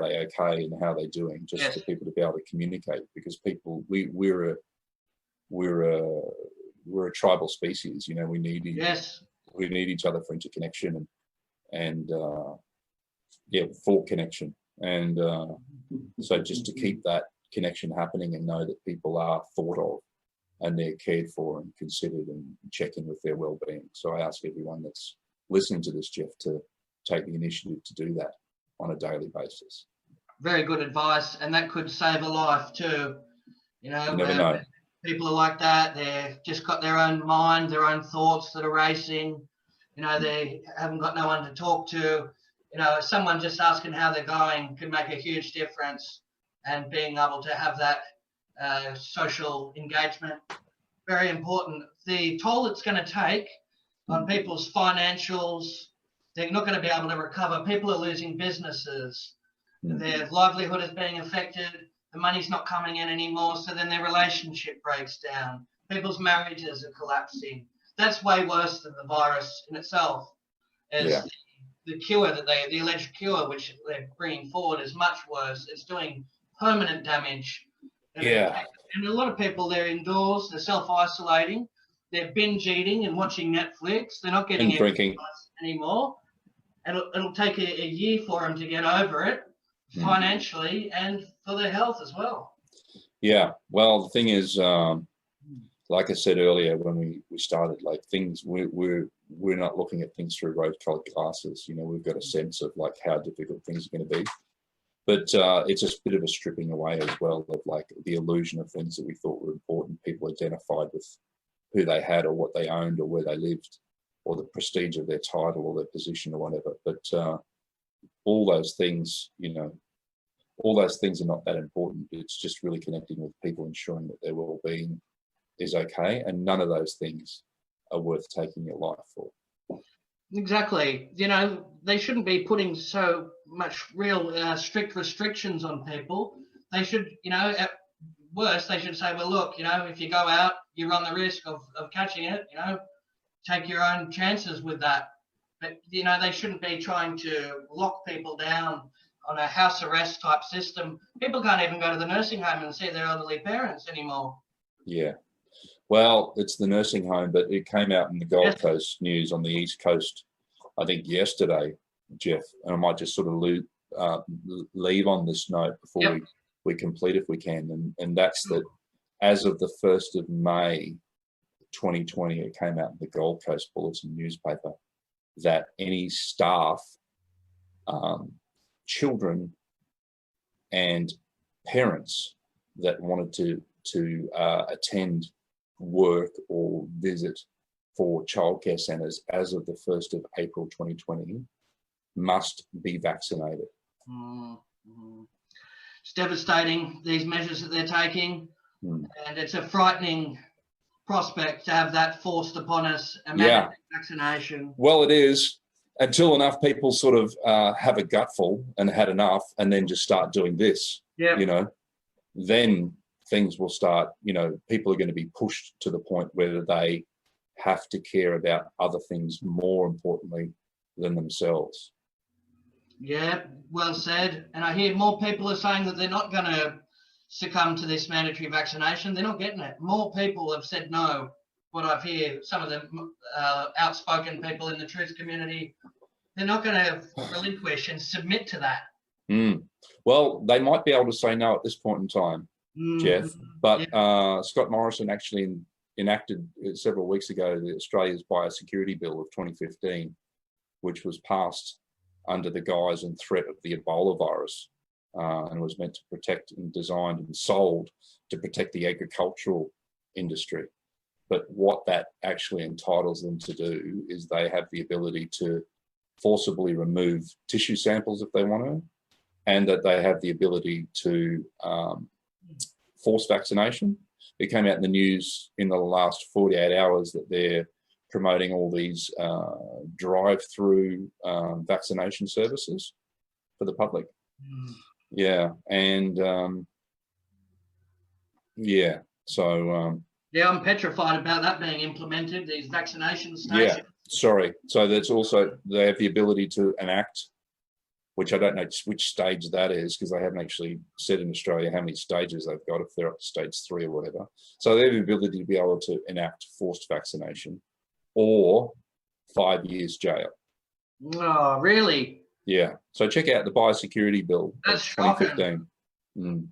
they okay and how they're doing, just for people to be able to communicate, because people we're a tribal species, you know. We need each other for interconnection and for connection, and so just to keep that connection happening and know that people are thought of and they're cared for and considered, and check in with their well-being. So I ask everyone that's listening to this, Jeff, to take the initiative to do that on a daily basis. Very good advice, and that could save a life too. You know, you never know. People are like that. They've just got their own mind, their own thoughts that are racing. You know, they haven't got no one to talk to. You know, someone just asking how they're going can make a huge difference, and being able to have that social engagement, very important. The toll it's going to take on people's financials, they're not going to be able to recover. People are losing businesses. Their livelihood is being affected. The money's not coming in anymore, so then their relationship breaks down. People's marriages are collapsing. That's way worse than the virus in itself. The cure the alleged cure, which they're bringing forward, is much worse. It's doing permanent damage. And a lot of people, they're indoors, they're self-isolating, they're binge eating and watching Netflix. They're not getting exercise anymore. It'll take a year for them to get over it, financially and for their health as well. Yeah, well, the thing is, like I said earlier when we started, like things, we're not looking at things through rose-colored glasses. You know, we've got a sense of like how difficult things are going to be. But it's a bit of a stripping away as well of like the illusion of things that we thought were important. People identified with who they had or what they owned or where they lived or the prestige of their title or their position or whatever. But all those things, you know, all those things are not that important. It's just really connecting with people, ensuring that their well-being is okay. And none of those things are worth taking your life for. Exactly. You know, they shouldn't be putting so much real strict restrictions on people. They should, you know, at worst, they should say, well, look, you know, if you go out, you run the risk of catching it, you know, take your own chances with that. But, you know, they shouldn't be trying to lock people down on a house arrest type system. People can't even go to the nursing home and see their elderly parents anymore. Yeah. Well, it's the nursing home, but it came out in the Gold Yes. Coast news on the East Coast, I think yesterday, Jeff. And I might just sort of leave on this note before Yep. we complete if we can. And that's that as of the 1st of May 2020, it came out in the Gold Coast Bulletin newspaper that any staff, children and parents that wanted to attend work or visit for childcare centres as of the 1st of April 2020 must be vaccinated. Mm-hmm. It's devastating, these measures that they're taking, Mm. and it's a frightening prospect to have that forced upon us, a Yeah. vaccination. Well, it is, until enough people sort of have a gutful and had enough and then just start doing this, Yep. you know, then things will start, you know, people are going to be pushed to the point where they have to care about other things more importantly than themselves. Yeah, well said. And I hear more people are saying that they're not going to succumb to this mandatory vaccination. They're not getting it. More people have said no. What I've heard, some of the outspoken people in the truth community, they're not going to relinquish and submit to that. Mm. Well, they might be able to say no at this point in time, Jeff, but Yeah. Scott Morrison actually enacted several weeks ago the Australia's Biosecurity Bill of 2015, which was passed under the guise and threat of the Ebola virus, and was meant to protect and designed and sold to protect the agricultural industry. But what that actually entitles them to do is they have the ability to forcibly remove tissue samples if they want to, and that they have the ability to force vaccination. It came out in the news in the last 48 hours that they're promoting all these drive-through vaccination services for the public. Mm. Yeah, and yeah, so Yeah, I'm petrified about that being implemented, these vaccination stations. yeah, sorry. So that's also, they have the ability to enact, which I don't know which stage that is, because they haven't actually said in Australia how many stages they've got, if they're up to stage 3 or whatever. So they have the ability to be able to enact forced vaccination or 5 years jail. Oh, really? Yeah. So check out the Biosecurity Bill of That's shocking. 2015. Mm.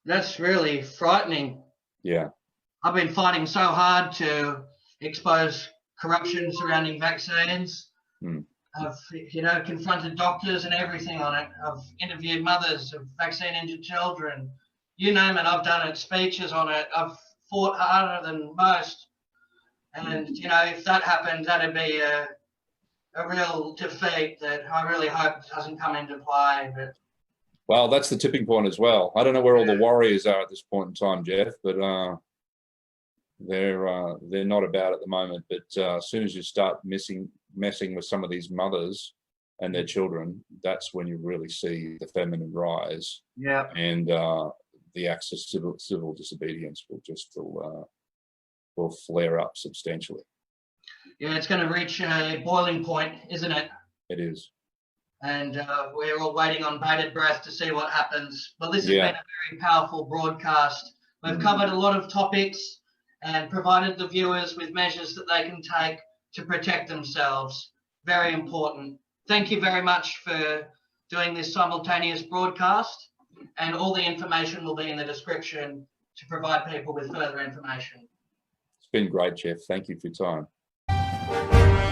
That's really frightening. Yeah. I've been fighting so hard to expose corruption surrounding vaccines. Mm. I've, you know, confronted doctors and everything on it. I've interviewed mothers of vaccine-injured children. You name it, I've done it. Speeches on it. I've fought harder than most. And, you know, if that happened, that'd be a real defeat that I really hope doesn't come into play. But well, that's the tipping point as well. I don't know where all the warriors are at this point in time, Jeff, but they're not about at the moment. But as soon as you start messing with some of these mothers and their children, that's when you really see the feminine rise. yeah, And the acts of civil disobedience will flare up substantially. yeah, it's going to reach a boiling point, isn't it? It is. And we're all waiting on bated breath to see what happens. Well, this has Yeah. been a very powerful broadcast. We've covered a lot of topics and provided the viewers with measures that they can take to protect themselves. Very important. Thank you very much for doing this simultaneous broadcast, and all the information will be in the description to provide people with further information. It's been great, Jeff. Thank you for your time.